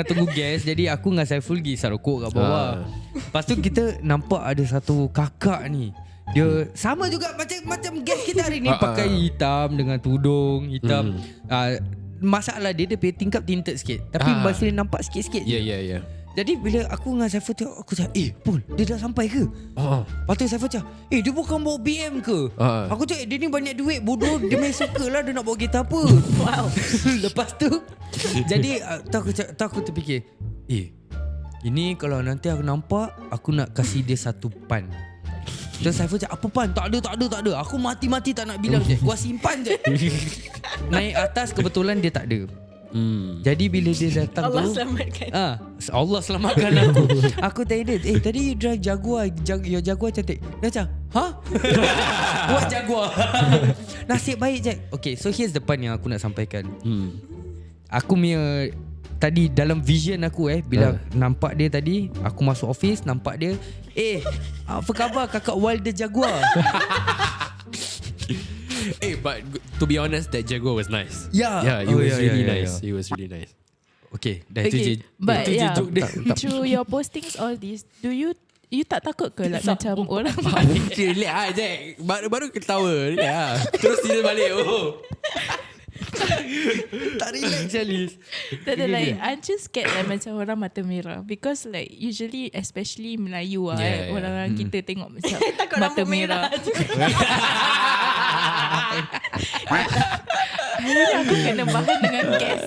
tunggu gas, jadi aku dengan Saiful pergi isap rokok kat bawah. Lepas tu kita nampak ada satu kakak ni. Dia sama juga macam gas kita hari ni, pakai hitam dengan tudung hitam. Masalah dia punya tingkap tinted sikit, tapi masih nampak sikit-sikit je. Yeah. Jadi bila aku dengan Saiful tengok, aku cakap, Pul, dia dah sampai ke? Lepas tu Saiful cakap, dia bukan bawa BM ke? Aku cakap, dia ni banyak duit, bodoh, dia main suka lah, dia nak bawa kereta apa? Wow. Lepas tu jadi aku terfikir, ini kalau nanti aku nampak, aku nak kasih dia satu pan. Terus Saiful cakap, apa pan? Tak ada. Aku mati-mati tak nak bilang je, gua simpan je. Naik atas, kebetulan dia tak ada. Jadi bila dia datang Allah tu, selamatkan. Allah selamatkan aku. Aku tanya dia, tadi you drive Jaguar, your Jaguar cantik. Dia macam, buat Jaguar. Nasib baik Jack. Okay, so here's the point yang aku nak sampaikan. Aku punya tadi dalam vision aku bila nampak dia tadi, aku masuk office nampak dia, apa khabar kakak Wilde Jaguar? But to be honest, that Jaguar was nice. Yeah. It was really nice. It was really nice. Okay, dah Okay, but itu je joke dia. through your postings all this, do you tak takut ke like macam orang Rilek lah Jack. Baru ketawa. Rilek lah. Terus tidur balik. Tak relax Charlie. tak ada like I'm just scared like macam orang mata merah, because like usually especially Melayu orang kita tengok macam Takut mata rambut merah. merah. Aku kena bahan dengan gas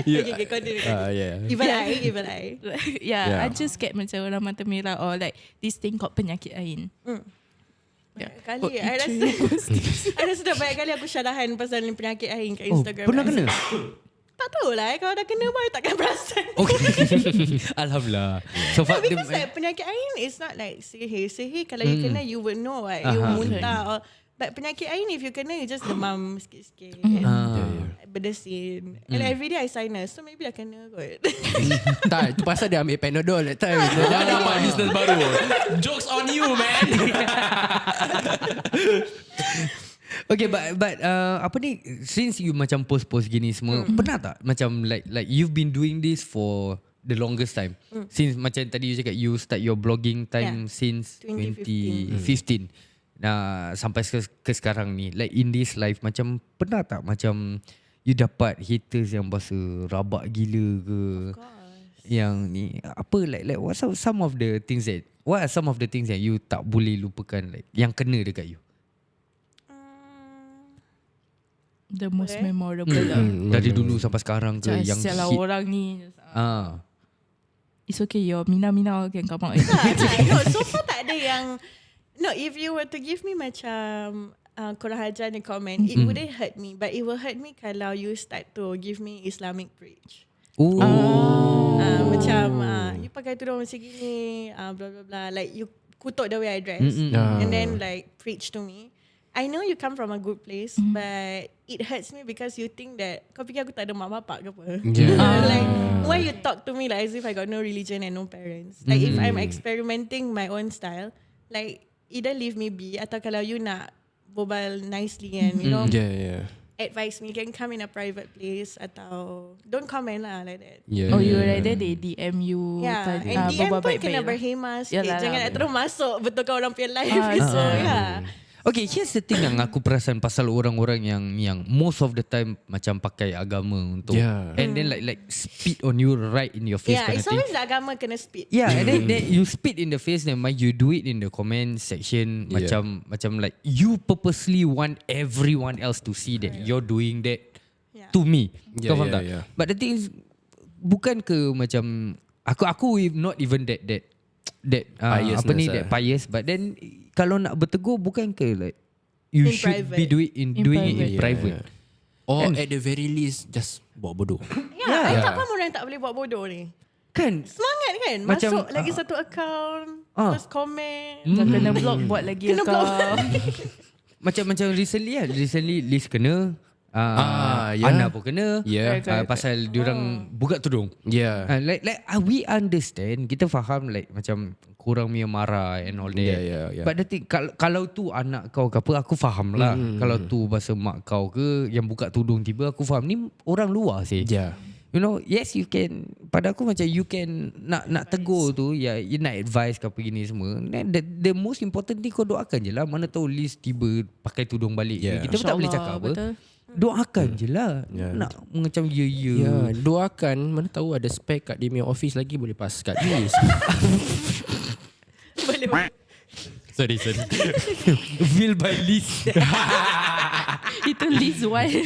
Okay, continue. Yeah. Evil eye. Yeah, I just get macam orang mata merah or like this thing called penyakit ain. Kali I rasa dah banyak kali aku syarahan pasal penyakit ain kat Oh, Instagram. pernah kena? Tak tahulah kalau dah kena baru takkan perasan. Okay. Alhamdulillah. So far, Because like, penyakit ain is not like sihir. Sihir kalau you kena you would know you muntah or, but penyakit ain if you kena you just demam sikit-sikit. Berdesin. And everyday I sinus. So maybe dah kena kot. Tak, itu pasal dia ambil Panadol that time. Dia dapat business baru. Jokes on you, man. Okay, but apa ni, since you macam post gini semua, pernah tak macam like you've been doing this for the longest time? Since macam tadi you cakap you start your blogging time since 2015. Nah, sampai ke sekarang ni, like in this life, macam pernah tak macam you dapat haters yang bahasa rabak gila ke? Yang ni apa, like what are some of the things that you tak boleh lupakan, like yang kena dekat you? The most memorable lah. Dari dulu sampai sekarang ke yang Sialah hit? orang ni. It's It's okay, your Mina can come out. No, so far tak ada yang. No, if you were to give me macam kurang ajar ni comment, it wouldn't hurt me, but it will hurt me kalau you start to give me Islamic preach. Macam you pakai tudung macam gini, blah blah blah, like you kutuk the way I dress, and then like preach to me. I know you come from a good place, but it hurts me because you think that kau fikir aku tak ada mak bapak ke apa? Like why you talk to me like as if I got no religion and no parents? Like if I'm experimenting my own style, like either leave me be, atau kalau you nak berbual nicely and you know advise me, can come in a private place atau don't comment lah like that. Oh, you rather they DM you. And DM pun kena berhemah sikit. Jangan nak terus masuk betulkan orang punya live. So Okay, here's the thing yang aku perasan pasal orang-orang yang most of the time macam pakai agama untuk and then like spit on you right in your face. It's always the agama kena spit. And then you spit in the face, then you do it in the comment section, macam like you purposely want everyone else to see that you're doing that to me. Kau faham tak? But the thing is, bukan ke macam aku not even that apa ni, that pious, but then kalau nak bertegur, bukan ke like you in should private. be doing it in private. Or at the very least just buat bodoh. I tak faham orang yang tak boleh buat bodoh ni. Kan? Semangat kan? Macam, masuk lagi satu account, terus komen. Kena block, buat lagi Kena block. Macam recently Liz kena, Ana pun kena, pasal diorang buka tudung. Like we understand, kita faham like macam kurang punya marah and all that. But the thing, kalau tu anak kau ke apa, aku faham lah. Kalau tu bahasa mak kau ke yang buka tudung tiba, aku faham. Ni orang luar sih. You know, yes you can. Pada aku macam you can nak tegur tu, you nak advice ke apa gini semua. The most important thing, kau doakan je lah. Mana tahu Liz tiba pakai tudung balik. Kita pun tak boleh cakap apa. Doakan je lah. Nak macam doakan. Mana tahu ada spek kat dia punya office lagi, boleh pas kat Liz. Boleh. Sorry Will by Liz. Itu Liz wild.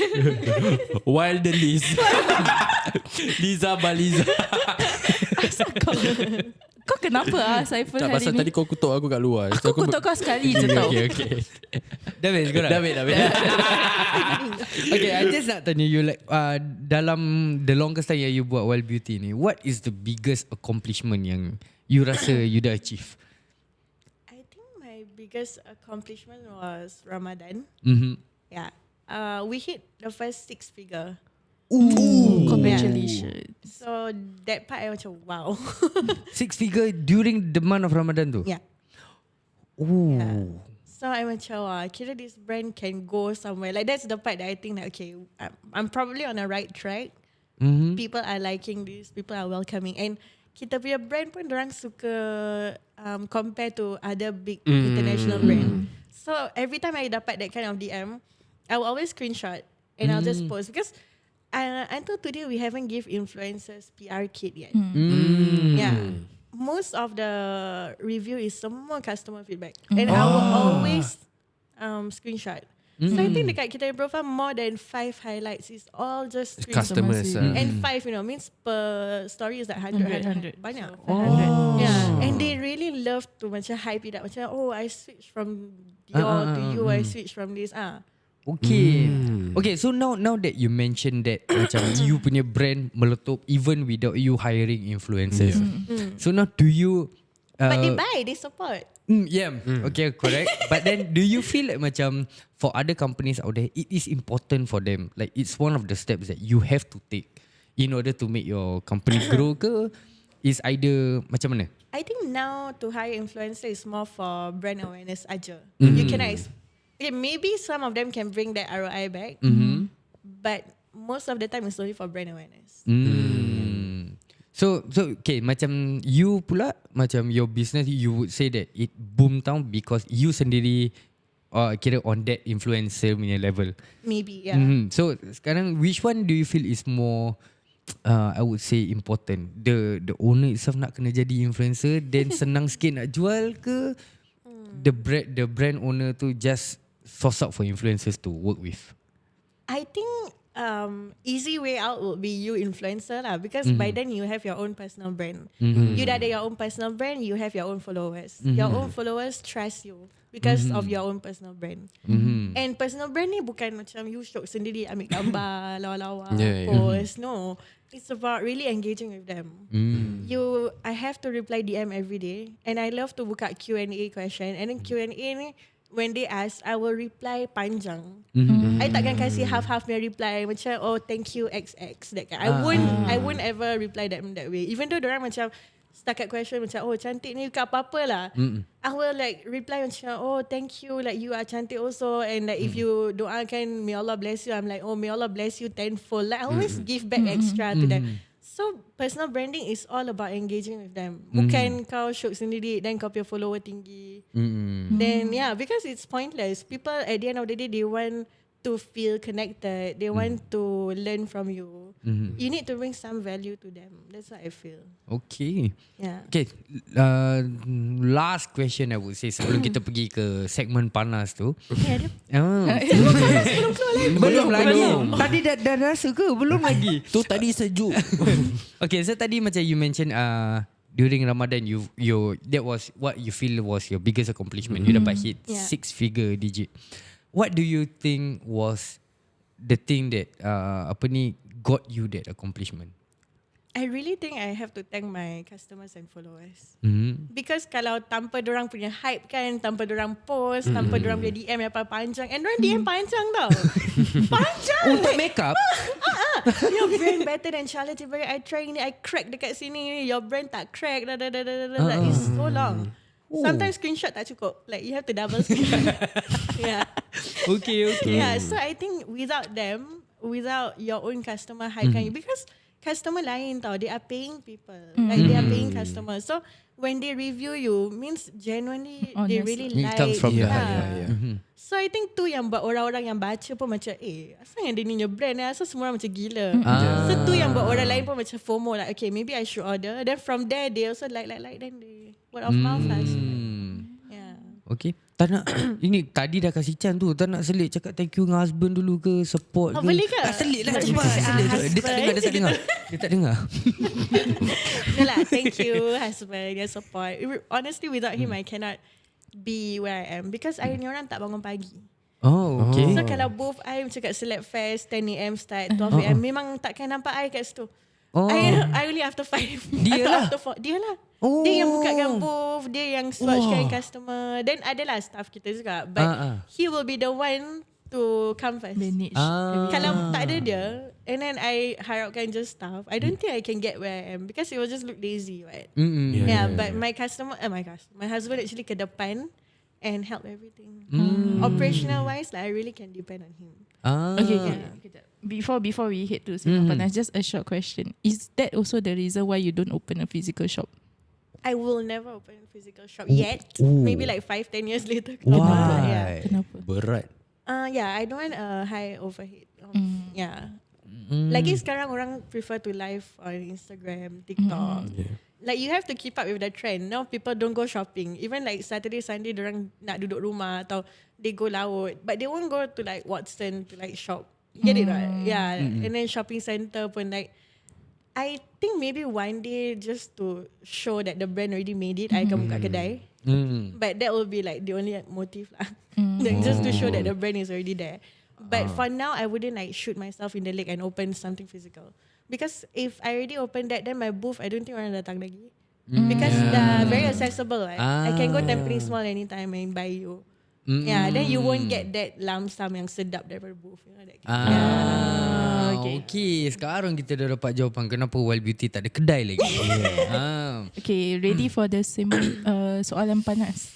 Wild the Liz. Liza Baliza. Kau kenapa Saiful Tak, hari pasal ni? tadi kau kutuk aku kat luar. Aku kutuk kau sekali je tau. Okay. Dah habis korang? Dah habis. Okay, I just nak tanya you like dalam the longest time yang you buat Wildebeauty ni, what is the biggest accomplishment yang you rasa you dah achieve? I think my biggest accomplishment was Ramadan. Yeah. We hit the first 6 figure. Congratulations. So that part I macam wow. 6 figure during the month of Ramadan tu? Yeah. Yeah. So I macam kira this brand can go somewhere. Like that's the part that I think that okay, I'm probably on the right track. People are liking this. People are welcoming. And kita punya brand pun dorang suka compare to other big international brand. So every time I dapat that kind of DM, I will always screenshot and I'll just post because until today we haven't give influencers PR kit yet. Yeah. Most of the review is semua customer feedback, and I will always screenshot. So I think dekat kita profile more than 5 highlights is all just Customers. and 5 means per story is like 100. 100. Banyak. Oh. Yeah, and they really love to macam hype it up. Macam I switch from Dior to you, I switch from this. Okay. Okay, so now that you mentioned that macam you punya brand meletup even without you hiring influencers. So now do you But they buy, they support. Okay, correct. But then do you feel like macam for other companies out there, it is important for them, like it's one of the steps that you have to take in order to make your company grow ke? Is either macam mana? I think now to hire influencer is more for brand awareness aja. You cannot maybe some of them can bring that ROI back, but most of the time it's only for brand awareness. So okay, macam you pula, macam your business, you would say that it boom down because you sendiri kira on that influencer punya level. Maybe, yeah. So sekarang which one do you feel is more I would say important? The owner itself nak kena jadi influencer then senang sikit nak jual ke? The brand owner tu just source out for influencers to work with? I think easy way out would be you influencer lah, because by then you have your own personal brand. You dah ada your own personal brand, you have your own followers. Your own followers trust you because of your own personal brand. And personal brand ni bukan macam you show sendiri ambil gambar lawa-lawa post. No, it's about really engaging with them. I have to reply DM every day, and I love to buka Q&A question, and then Q&A ni when they ask, I will reply panjang. I takkan kasih half-half punya reply macam thank you XX that kind. I won't ever reply them that way. Even though dorang macam setakat question macam cantik ni ke apa-apa lah. I will like reply macam thank you, like you are cantik also, and like if you doakan may Allah bless you, I'm like may Allah bless you tenfold. Like I always give back extra to them. So personal branding is all about engaging with them. Bukan kau show sendiri then kau punya follower tinggi. Then because it's pointless. People at the end of the day, they want to feel connected. They want to learn from you. You need to bring some value to them. That's what I feel. Okay. Yeah. Okay, last question I would say sebelum kita pergi ke segmen panas tu. Belum lagi. Tadi dah rasa ke? Belum lagi. Tu tadi sejuk. Okay, so tadi macam you mention during Ramadan you that was what you feel was your biggest accomplishment. You dapat hit 6-figure digit. What do you think was the thing that got you that accomplishment? I really think I have to thank my customers and followers. Because kalau tanpa dorang punya hype kan, tanpa dorang post, tanpa dorang punya DM yang panjang, and dorang DM panjang tau. Panjang! Untuk makeup? Your brand better than Charlotte Tilbury. I try ni, I crack dekat sini. Your brand tak crack. Like, it's so long. Sometimes screenshot tak cukup. Like you have to double screenshot. Okay. Yeah, so I think without them, without your own customer hype kan, because customer lain tau, they are paying people. Like they are paying customers. So when they review you, means genuinely they really It like. comes from So I think tu yang buat orang-orang yang baca pun macam asal yang dia ni punya brand asal semua orang macam gila. So tu yang buat orang lain pun macam FOMO, like okay, maybe I should order. Then from there they also like then they word of mouth lah. Yeah. Okay. Tak nak ini tadi dah kasih chance tu, tak nak selit cakap thank you dengan husband dulu ke, support ke. Boleh ke? Selit lah cepat. Dia tak dengar. No lah, thank you husband, your support. Honestly without him I cannot be where I am, because I ni orang tak bangun pagi. Oh, okay. So kalau both I macam kat Select Fest 10 AM start 12 AM memang takkan nampak I kat situ. I only after 5. Dia lah. After 4. Dia lah. Dia yang bukakan booth, dia yang swatchkan customer. Then adalah staff kita juga, but he will be the one to come first. Manage. Kalau tak ada dia, and then I harapkan just staff, I don't think I can get where I am, because it will just look lazy, right? But my husband actually ke depan and help everything. Operational wise, like I really can depend on him. Okay. Before we head to Sembang Panas, just a short question. Is that also the reason why you don't open a physical shop? I will never open a physical shop yet. Maybe like 5-10 years later. Why? Kenapa? Berat. I don't want a high overhead. Lagi sekarang orang prefer to live on Instagram, TikTok. like you have to keep up with the trend. Now people don't go shopping. Even like Saturday, Sunday, dorang nak duduk rumah atau they go laut, but they won't go to like Watson to like shop. Get it right? Yeah. And then shopping center pun like, I think maybe one day just to show that the brand already made it, I akan buka kedai. But that will be like the only motive lah. Like just to show that the brand is already there. But for now, I wouldn't like shoot myself in the leg and open something physical. Because if I already open that, then my booth, I don't think orang datang lagi. Because they're very accessible. Right? I can go Tampines Mall anytime and buy you. Yeah, then you won't get that lump sum yang sedap daripada booth. You know, that Okay. Sekarang kita dah dapat jawapan kenapa Wildebeauty tak ada kedai lagi. Okay, ready for the soalan panas.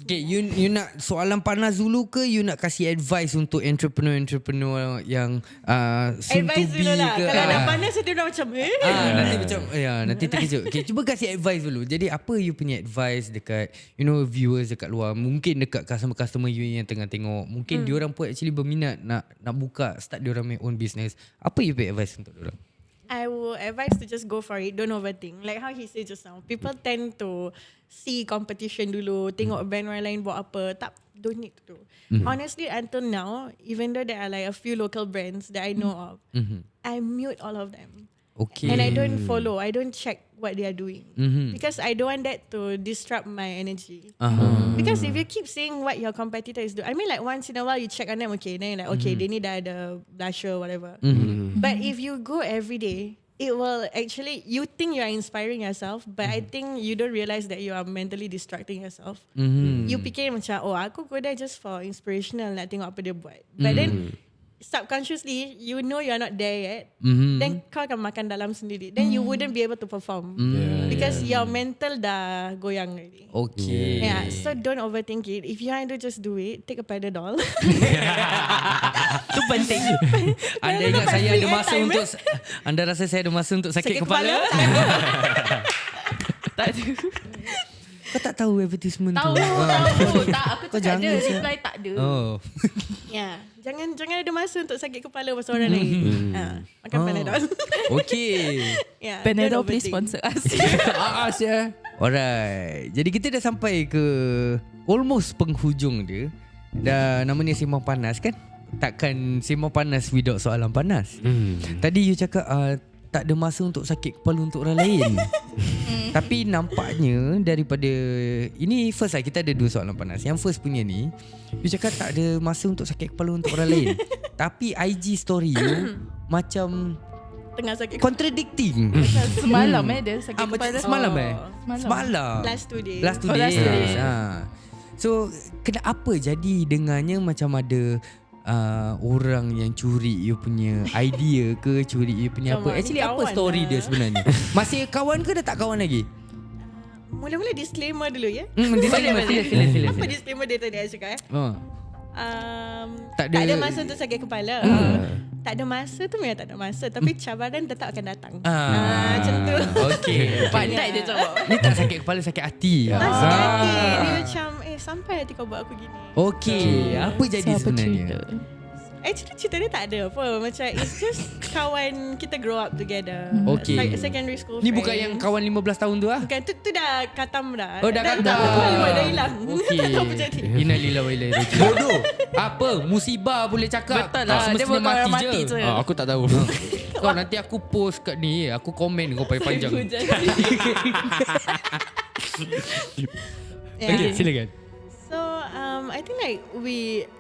Okay, you nak soalan panas dulu ke you nak kasih advice untuk entrepreneur yang soon to advice be dulu lah. ke? Kalau dah panas, dia dah macam nanti macam nanti terkejut. Okay, cuba kasih advice dulu. Jadi apa you punya advice dekat viewers dekat luar, mungkin dekat customer you yang tengah tengok, mungkin diorang pun actually berminat nak buka start diorang punya own business. Apa you punya advice untuk diorang? I will advise to just go for it. Don't overthink. Like how he said just now, people tend to see competition dulu, tengok brand orang lain buat apa. Don't need to do. Honestly, until now, even though there are like a few local brands that I know of, I mute all of them. Okay. And I don't follow. I don't check what they are doing. Because I don't want that to disrupt my energy. Because if you keep seeing what your competitor is doing, I mean like once in a while you check on them, okay, then you're like, okay, they need the blusher, whatever. But if you go every day, it will actually, you think you are inspiring yourself, but I think you don't realize that you are mentally distracting yourself. You fikir macam, aku go there just for inspirational, nak tengok apa dia buat. But then subconsciously, you know you are not there yet. Then kau akan makan dalam sendiri. Then you wouldn't be able to perform. Because your mental dah goyang already. Okay. Yeah, so don't overthink it. If you want to just do it, take a Panadol. Itu penting. Anda ingat saya ada masa untuk Anda rasa saya ada masa untuk sakit kepala? Tak ada. Kau tak tahu advertisement tu? Tahu. Tak, aku Kau tak ada. jangan, Reply tak ada. Yeah, jangan ada masa untuk sakit kepala pasal orang lain. Makan Panadol. Okay. Yeah, Panadol don't please overthink. sponsor us. Alright. Jadi kita dah sampai ke almost penghujung dia. Dah namanya Sembang Panas kan? Takkan Sembang Panas without soalan panas. Tadi you cakap tak ada masa untuk sakit kepala untuk orang lain. Tapi nampaknya daripada ini first lah, kita ada 2 soalan panas. Yang first punya ni, you cakap tak ada masa untuk sakit kepala untuk orang lain. Tapi IG story you macam Tengah sakit contradicting. Semalam dia sakit Macam kepala. semalam Semalam. Last 2 days. Last 2 days. So kenapa jadi dengannya macam ada orang yang curi you punya idea ke, curi you punya apa? Actually apa story dia sebenarnya? Masih kawan ke dah tak kawan lagi? Mula-mula disclaimer dulu ya. Disclaimer. Apa disclaimer dia tadi I cakap Tak tak ada masa untuk sakit kepala. Tak ada masa tu memang tak ada masa, tapi cabaran tetap akan datang. Macam tu. Okay. Pandai dia jawab. Ni tak sakit kepala, sakit hati. Sakit hati. Dia macam sampai hati kau buat aku gini. Okay. Apa jadi sebenarnya? Actually cerita dia tak ada apa. Macam it's just kawan kita grow up together. Okay. Secondary school Ni friends. bukan yang kawan 15 tahun tu lah? Bukan, tu dah katam dah. Oh dah kata. Dah hilang. Okay. Tak tahu apa jadi. Innalillahi wa inna ilaihi raji'un. Bodoh. Apa? Musibah boleh cakap. Betul lah. Dia bukan orang mati je. Aku tak tahu. Kau nanti aku post kat ni, aku komen kau panjang. Okay, silakan. So I think like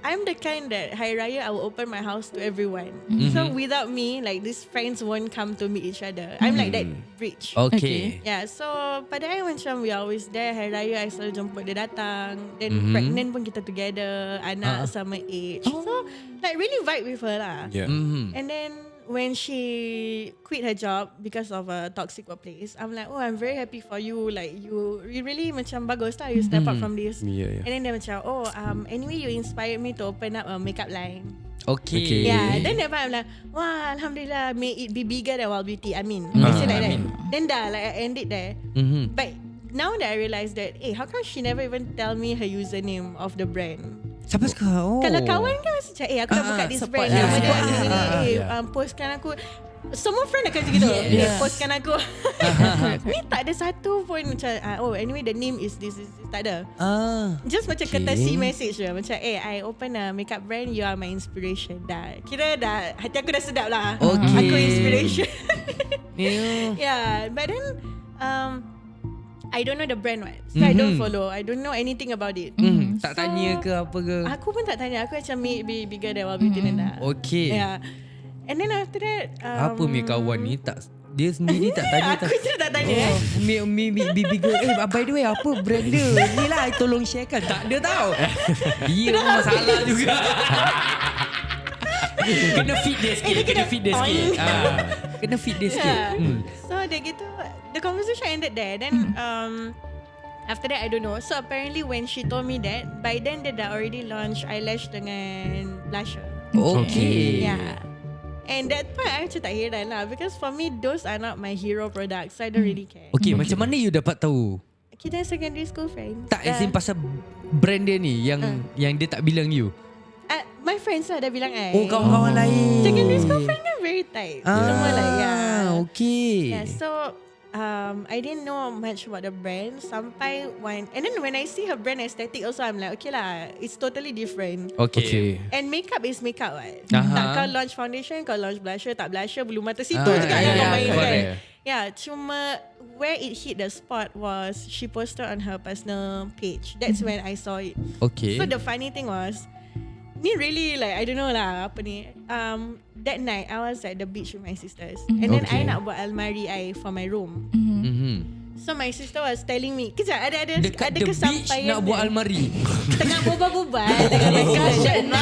I'm the kind that Hari Raya I will open my house to everyone. So without me, like these friends won't come to meet each other. I'm like that bridge. Okay. Yeah, so pada I macam we always there. Hari Raya I selalu jemput dia datang. Then pregnant pun kita together. Anak sama age. So like really vibe with her lah. Yeah. And then when she quit her job because of a toxic workplace, I'm like, oh, I'm very happy for you. Like you really macam bagus lah. You step up from this. Yeah. And then dia macam, oh, anyway, you inspired me to open up a makeup line. Okay. Yeah. Then that time I'm like, wah, alhamdulillah, may it be bigger than Wildebeauty. I mean, I say like that. Then dah, like I ended there. But now that I realize that, how come she never even tell me her username of the brand? Siapa suka? Kalau kawan kan mesti cakap, aku nak buka this brand. support Nama dia lah. ni. Postkan aku. semua friend akan macam gitu. Yes. Postkan aku. Ni tak ada satu pun macam anyway the name is this tak ada. Just macam courtesy message je. Macam I open a makeup brand, you are my inspiration. Dah kira dah hati aku dah sedap lah. Okay. Aku inspiration. Yeah. But then I don't know the brand what. So I don't follow. I don't know anything about it. Tak tanya ke apa ke? Aku pun tak tanya. Aku macam be bigger than Wildebeauty than that. Okay. Yeah. And then after that Apa mi kawan ni tak, dia sendiri tak tanya. Aku je tak tanya. Mi bigger. By the way apa brand dia? Ni lah tolong sharekan. Tak ada tau. Dia masalah juga. Kena feed dia sikit. Kena feed dia sikit. So dia gitu, the conversation ended there. Then after that I don't know. So apparently when she told me that, by then they dah already launched eyelash dengan blusher. Okay. Yeah. And that part I macam tak heran lah, because for me those are not my hero products, so I don't really care. Okay, macam mana you dapat tahu? Kita secondary school friends. Tak, as in pasal brand dia ni yang dia tak bilang you. My friends lah dah bilang I. Oh, kawan-kawan lain. Secondary school friend kan very tight. Semua like okay. Yeah, so I didn't know much about the brand sampai and then when I see her brand aesthetic also, I'm like, okay lah, it's totally different. Okay. And makeup is makeup right. Aha. Tak kau launch foundation, kau launch blusher, tak blusher, bulu mata situ je kan kau main kan. Yeah, cuma where it hit the spot was she posted on her personal page. That's when I saw it. Okay. So the funny thing was, ni really like I don't know lah apa ni. That night I was at the beach with my sisters, and then I nak buat almari I for my room. So my sister was telling me, kejap ada Dekat the beach nak buat almari. Tengah berbual-bual dengan my cousin.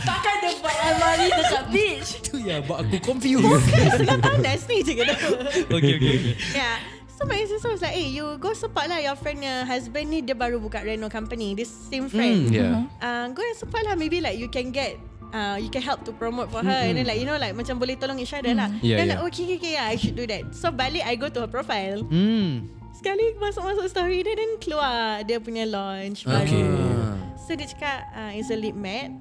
Takkan dia buat almari dekat beach. Tu ya, buat aku confused. Sedap panas ni je kata. Okay. Yeah. So my sister was like, hey, you go support lah your friend husband ni, dia baru buka reno company, this same friend. Go and support lah, maybe like you can get you can help to promote for her, and then like like macam boleh tolong each other lah. Like okay, I should do that. So balik I go to her profile. Sekali masuk story dia, then keluar dia punya launch baru. So dia cakap it's a lip matte,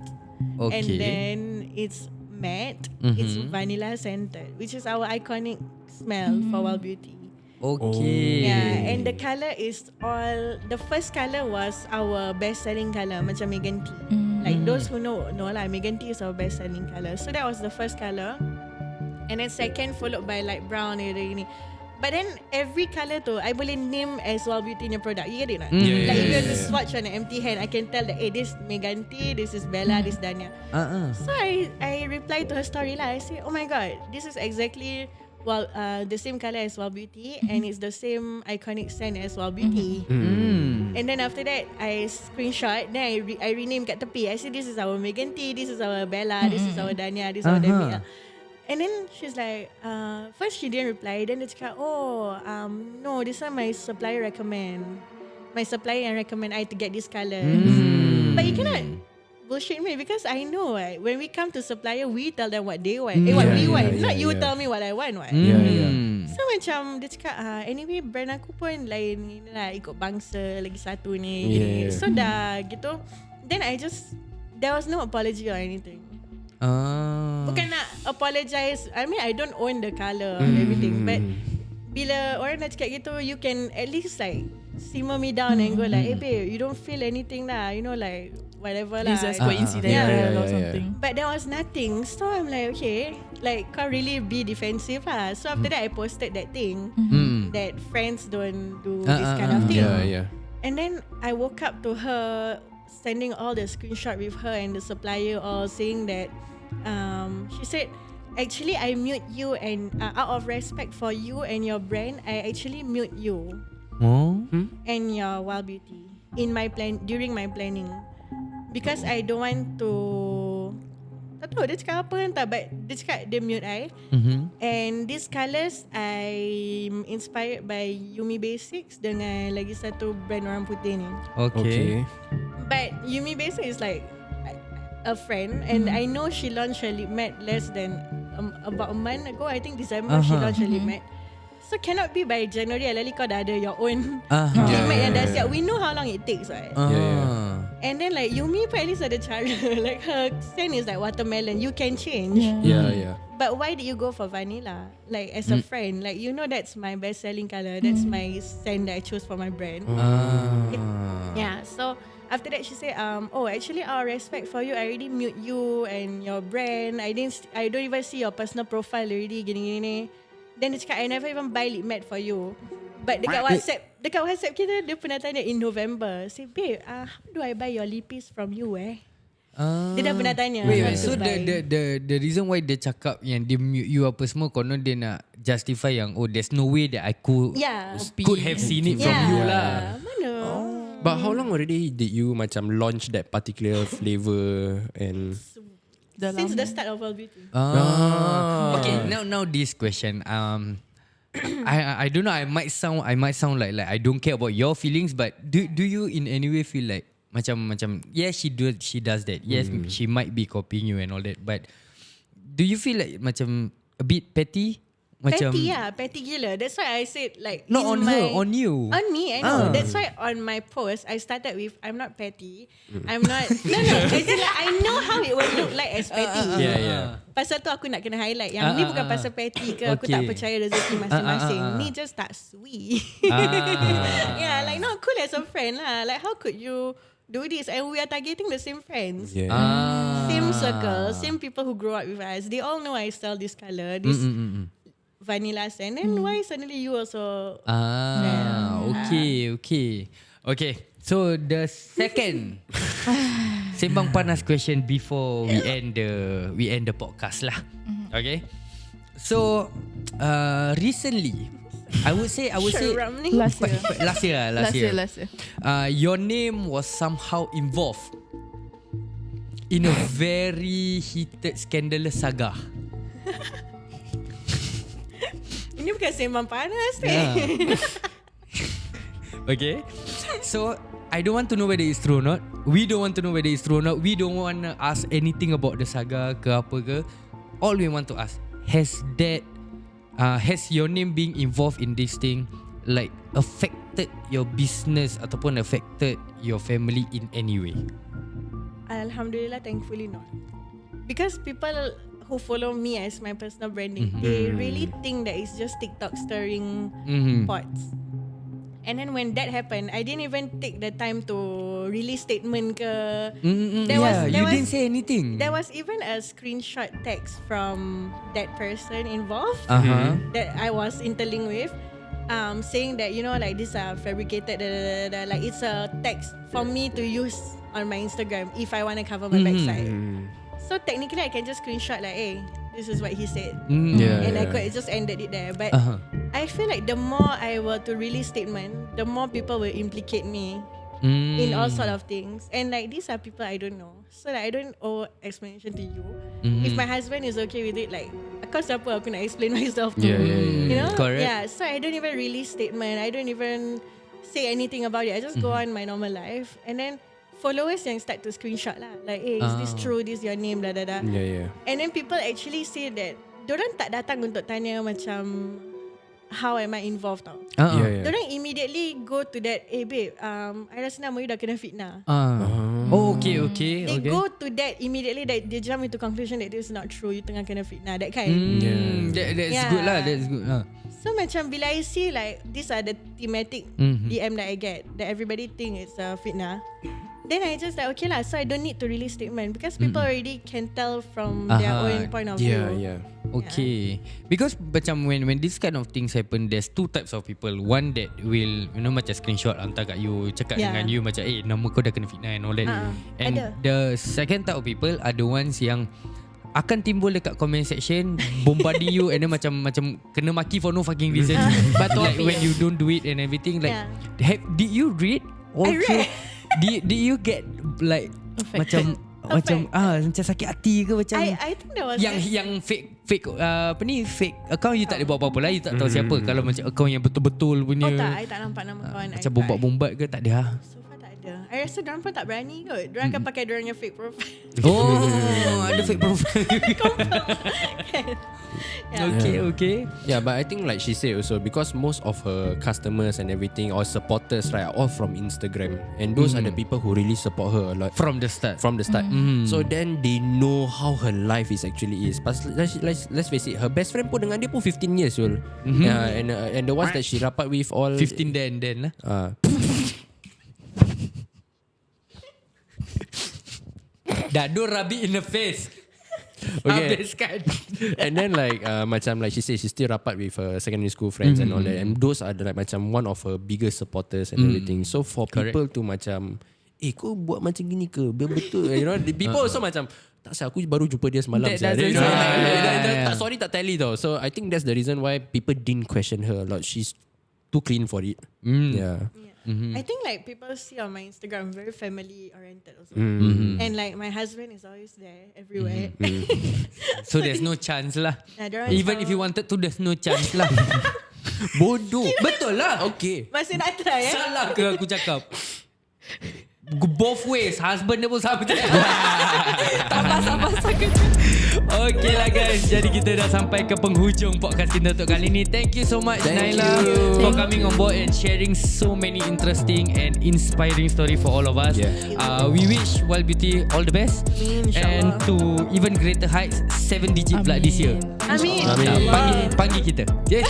and then it's matte, it's vanilla scented, which is our iconic smell for Wildebeauty. Okay. Yeah, and the color is all, the first color was our best selling color, macam Megan T. Like those who know lah, Megan T is our best selling color. So that was the first color, and then second followed by like brown ni. But then every color tu I boleh name as Wildebeauty punya product. You get it not? Like if you have to swatch on an empty hand, I can tell that this Megan T, this is Bella, this Dania. So I replied to her story lah. I say, oh my god, this is exactly the same color as Wildebeauty, and it's the same iconic scent as Wildebeauty. And then after that I screenshot, then I rename kat tepi. I say this is our Megan T, this is our Bella, this is our Dania, this is our Demi. And then she's like, first she didn't reply, then dia cakap, no, this one my supplier recommend. My supplier yang recommend I to get this color. But you cannot bullshit me, because I know right, when we come to supplier, we tell them what they want, what we want, not you tell me what I want. So macam dia cakap, anyway brand aku pun lain ni lah, ikut bangsa lagi satu ni. So dah gitu, then there was no apology or anything. Bukan nak apologize, I mean I don't own the colour or everything, but bila orang dah cakap gitu, you can at least like simmer me down and go like, hey babe, you don't feel anything lah, you know, like whatever lah. It's just coincidental or something. But there was nothing. So I'm like, okay, like can't really be defensive lah. So after that I posted that thing, that friends don't do this kind of thing. And then I woke up to her sending all the screenshot with her and the supplier all saying that she said, actually I mute you, and out of respect for you and your brand, I actually mute you and your Wildebeauty in my plan, during my planning, because I don't want to, tak tahu dia cakap apa entah, but dia cakap dia mute I. And these colours I'm inspired by Yumi Basics dengan lagi satu brand orang putih ni. Okay. But Yumi Basics is like a friend, and I know she launched her lip matte less than about a month ago. I think December she launched her lip matte. So cannot be by January alali kau dah ada your own lip matte yang dah siap. We know how long it takes, right? And then like Yumi pun at least ada cara. Like her scent is like watermelon. You can change. Yeah. But why did you go for vanilla? Like as a friend, like you know that's my best selling color. That's my scent that I chose for my brand. Yeah. So after that she said, oh actually out of respect for you, I already mute you and your brand. I don't even see your personal profile already. Gini. Then dia cakap, I never even buy lip matte for you. But dekat WhatsApp kita, dia pernah tanya in November. Say, babe, how do I buy your lippies from you Dia dah pernah tanya. Wait, so the reason why dia cakap yang dia mute you apa semua, konon dia nak justify yang there's no way that I could have seen it from you lah. Mana? But how long already did you macam launch that particular flavor and Since the start of Wildebeauty. Okay, now this question. I don't know. I might sound like I don't care about your feelings, but do you in any way feel like macam yes she does that. Yes, she might be copying you and all that. But do you feel like macam a bit petty? Macam, petty gila. That's why I said like not on her, on you. On me, I know. That's why on my post I started with I'm not petty. I'm not. No. It's like I know how it will look like as petty. Yeah. Pasal tu aku nak kena highlight yang ni bukan pasal petty ke aku tak percaya rezeki masing-masing. Ni just tak sweet. Yeah, like not cool as a friend lah. Like how could you do this? And we are targeting the same friends. Same circle, same people who grow up with us. They all know I sell this color, this vanilla scent. And why suddenly you also? Okay. So the second Sembang Panas question before we end the podcast lah. Okay. So recently, I would say last year. Your name was somehow involved in a very heated scandalous saga. Ini bukan Sembang Panas Okay. So I don't want to know whether it's true or not. We don't want to know whether it's true or not. We don't want to ask anything about the saga ke apa ke. All we want to ask, has your name being involved in this thing like affected your business ataupun affected your family in any way? Alhamdulillah, thankfully not. Because people who follow me as my personal branding, they really think that it's just TikTok stirring pots. And then when that happened, I didn't even take the time to release statement ke. You didn't say anything. There was even a screenshot text from that person involved that I was interlinked with, saying that like these are fabricated. Like it's a text for me to use on my Instagram if I want to cover my backside. So technically, I can just screenshot like, hey, this is what he said, and I could just ended it there. But I feel like the more I were to release statement, the more people will implicate me in all sort of things. And like these are people I don't know, so like I don't owe explanation to you. If my husband is okay with it, like kau siapa aku nak explain myself to? You know? Correct. Yeah. So I don't even release statement. I don't even say anything about it. I just go on my normal life, and then followers yang start to screenshot lah, like, hey, is this true? This your name? Da. And then people actually say that diorang tak datang untuk tanya macam how am I involved tau. Diorang immediately go to that, hey babe, I rasa nama you dah kena fitnah. Okay. They go to that immediately, that they jump into conclusion that this is not true, you tengah kena fitnah, that kind. That's good lah. That's good. So macam bila I see like these are the thematic DM that I get, that everybody think it's a fitnah, then I just like okay lah. So I don't need to release statement because people already can tell from their own point of view. Okay. Because macam when this kind of things happen, there's two types of people. One that will macam screenshot hantar kat you, cakap dengan you macam nama kau dah kena fitnah and all that. And the second type of people are the ones yang akan timbul dekat comment section, bombarding you and then macam kena maki for no fucking reason. But like when you don't do it and everything, like did you read? I read. Did you get like macam sakit hati ke macam? I think there was yang fake fake account, you tak boleh buat apa-apa lah. You tak tahu siapa. Kalau macam account yang betul-betul punya, I tak nampak nama kawan. macam bombat-bombat ke tak ada? So far tak ada. I rasa diorang pun tak berani kot. Diorang akan pakai diorangnya fake profile. Oh, ada fake profile. Okay. Yeah, but I think like she said also, because most of her customers and everything or supporters, right, are all from Instagram, and those are the people who really support her a lot From the start. So then they know how her life is actually is. But let's face it, her best friend pun dengan dia pun 15 years old. Yeah, and the ones that she rapat with all 15 then lah. Dadu rabbit in the face. Okay. Habiskan. And then like macam like she said, she still rapat with her secondary school friends and all that, and those are the, like macam one of her biggest supporters and everything. So for people to macam kau buat macam gini ke, betul, you know, the people also macam tak sah, aku baru jumpa dia semalam That saja. doesn't Sorry tak tally tau. So I think that's the reason why people didn't question her a lot. She's too clean for it. Yeah. I think like people see on my Instagram very family oriented also, and like my husband is always there everywhere. So there's no chance lah. Even Diorang if you wanted to, there's no chance lah. Bodoh. Betul lah. Okay. masih nak try Salah ke aku cakap? Both ways. Husband dia pun sama. Pasal kerja. Okay lah guys, jadi kita dah sampai ke penghujung podcast kita untuk kali ni. Thank you so much Nyla for coming on board and sharing so many interesting and inspiring story for all of us. We wish Wildebeauty all the best, and to even greater heights, 7 digit pula this year. Amin. Panggil kita. Yes.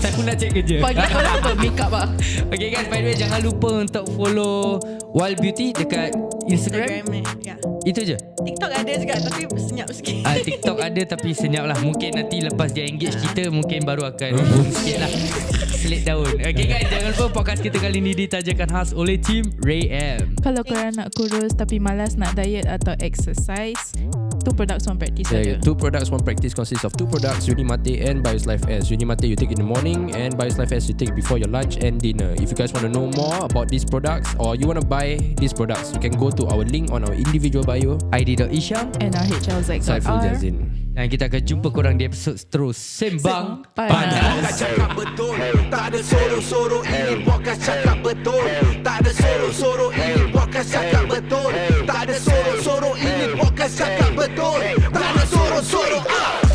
Aku nak cek kerja. Pagi kau apa? Make up lah. Okay guys, by the way, jangan lupa untuk follow Wildebeauty dekat Instagram. Yeah. Itu je. TikTok ada juga tapi senyap sikit. TikTok ada tapi senyap lah. Mungkin nanti lepas dia engage kita, mungkin baru akan boom sikit lah. Selit daun. Okay guys, jangan lupa podcast kita kali ni ditajakan khas oleh Team Ray M. Kalau korang nak kurus tapi malas nak diet atau exercise, 2 products 1 practice saja. 2 products 1 practice consists of 2 products, Unimate and Bios Life S. Unimate you take in the morning, and Bios Life S you take before your lunch and dinner. If you guys want to know more about these products, or you want to buy these products, you can go to our link on our individual bio, ID.Isham And Saiful RHLZ.R. Jazin. Dan kita akan jumpa korang di episod terus Sembang Panas. Podcast cakap betul, tak ada soro-soro. Ini podcast cakap betul, tak ada soro-soro. Ini podcast cakap betul, tak ada soro-soro. Ini podcast cakap betul, tak ada soro-soro.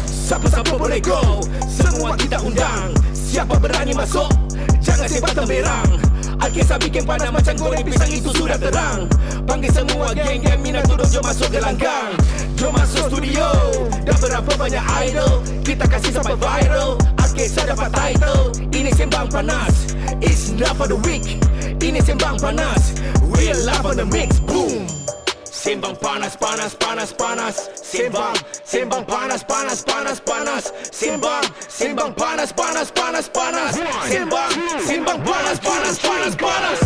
Siapa-siapa boleh go, semua kita undang. Siapa berani masuk, jangan sebatang berang. Al-Kisah bikin panas macam goreng pisang, itu sudah terang. Panggil semua geng-geng minat turun, jom masuk gelanggang. Jom masuk studio, dah berapa banyak idol, kita kasih sampai viral. Al-Kisah dapat title, ini Sembang Panas. It's not for the weak, ini Sembang Panas. Real life on the mix, boom. Sembang panas, panas, panas, panas. Sembang panas, panas, panas, panas. Sembang panas, panas, panas, panas. Sembang panas, panas, panas, panas.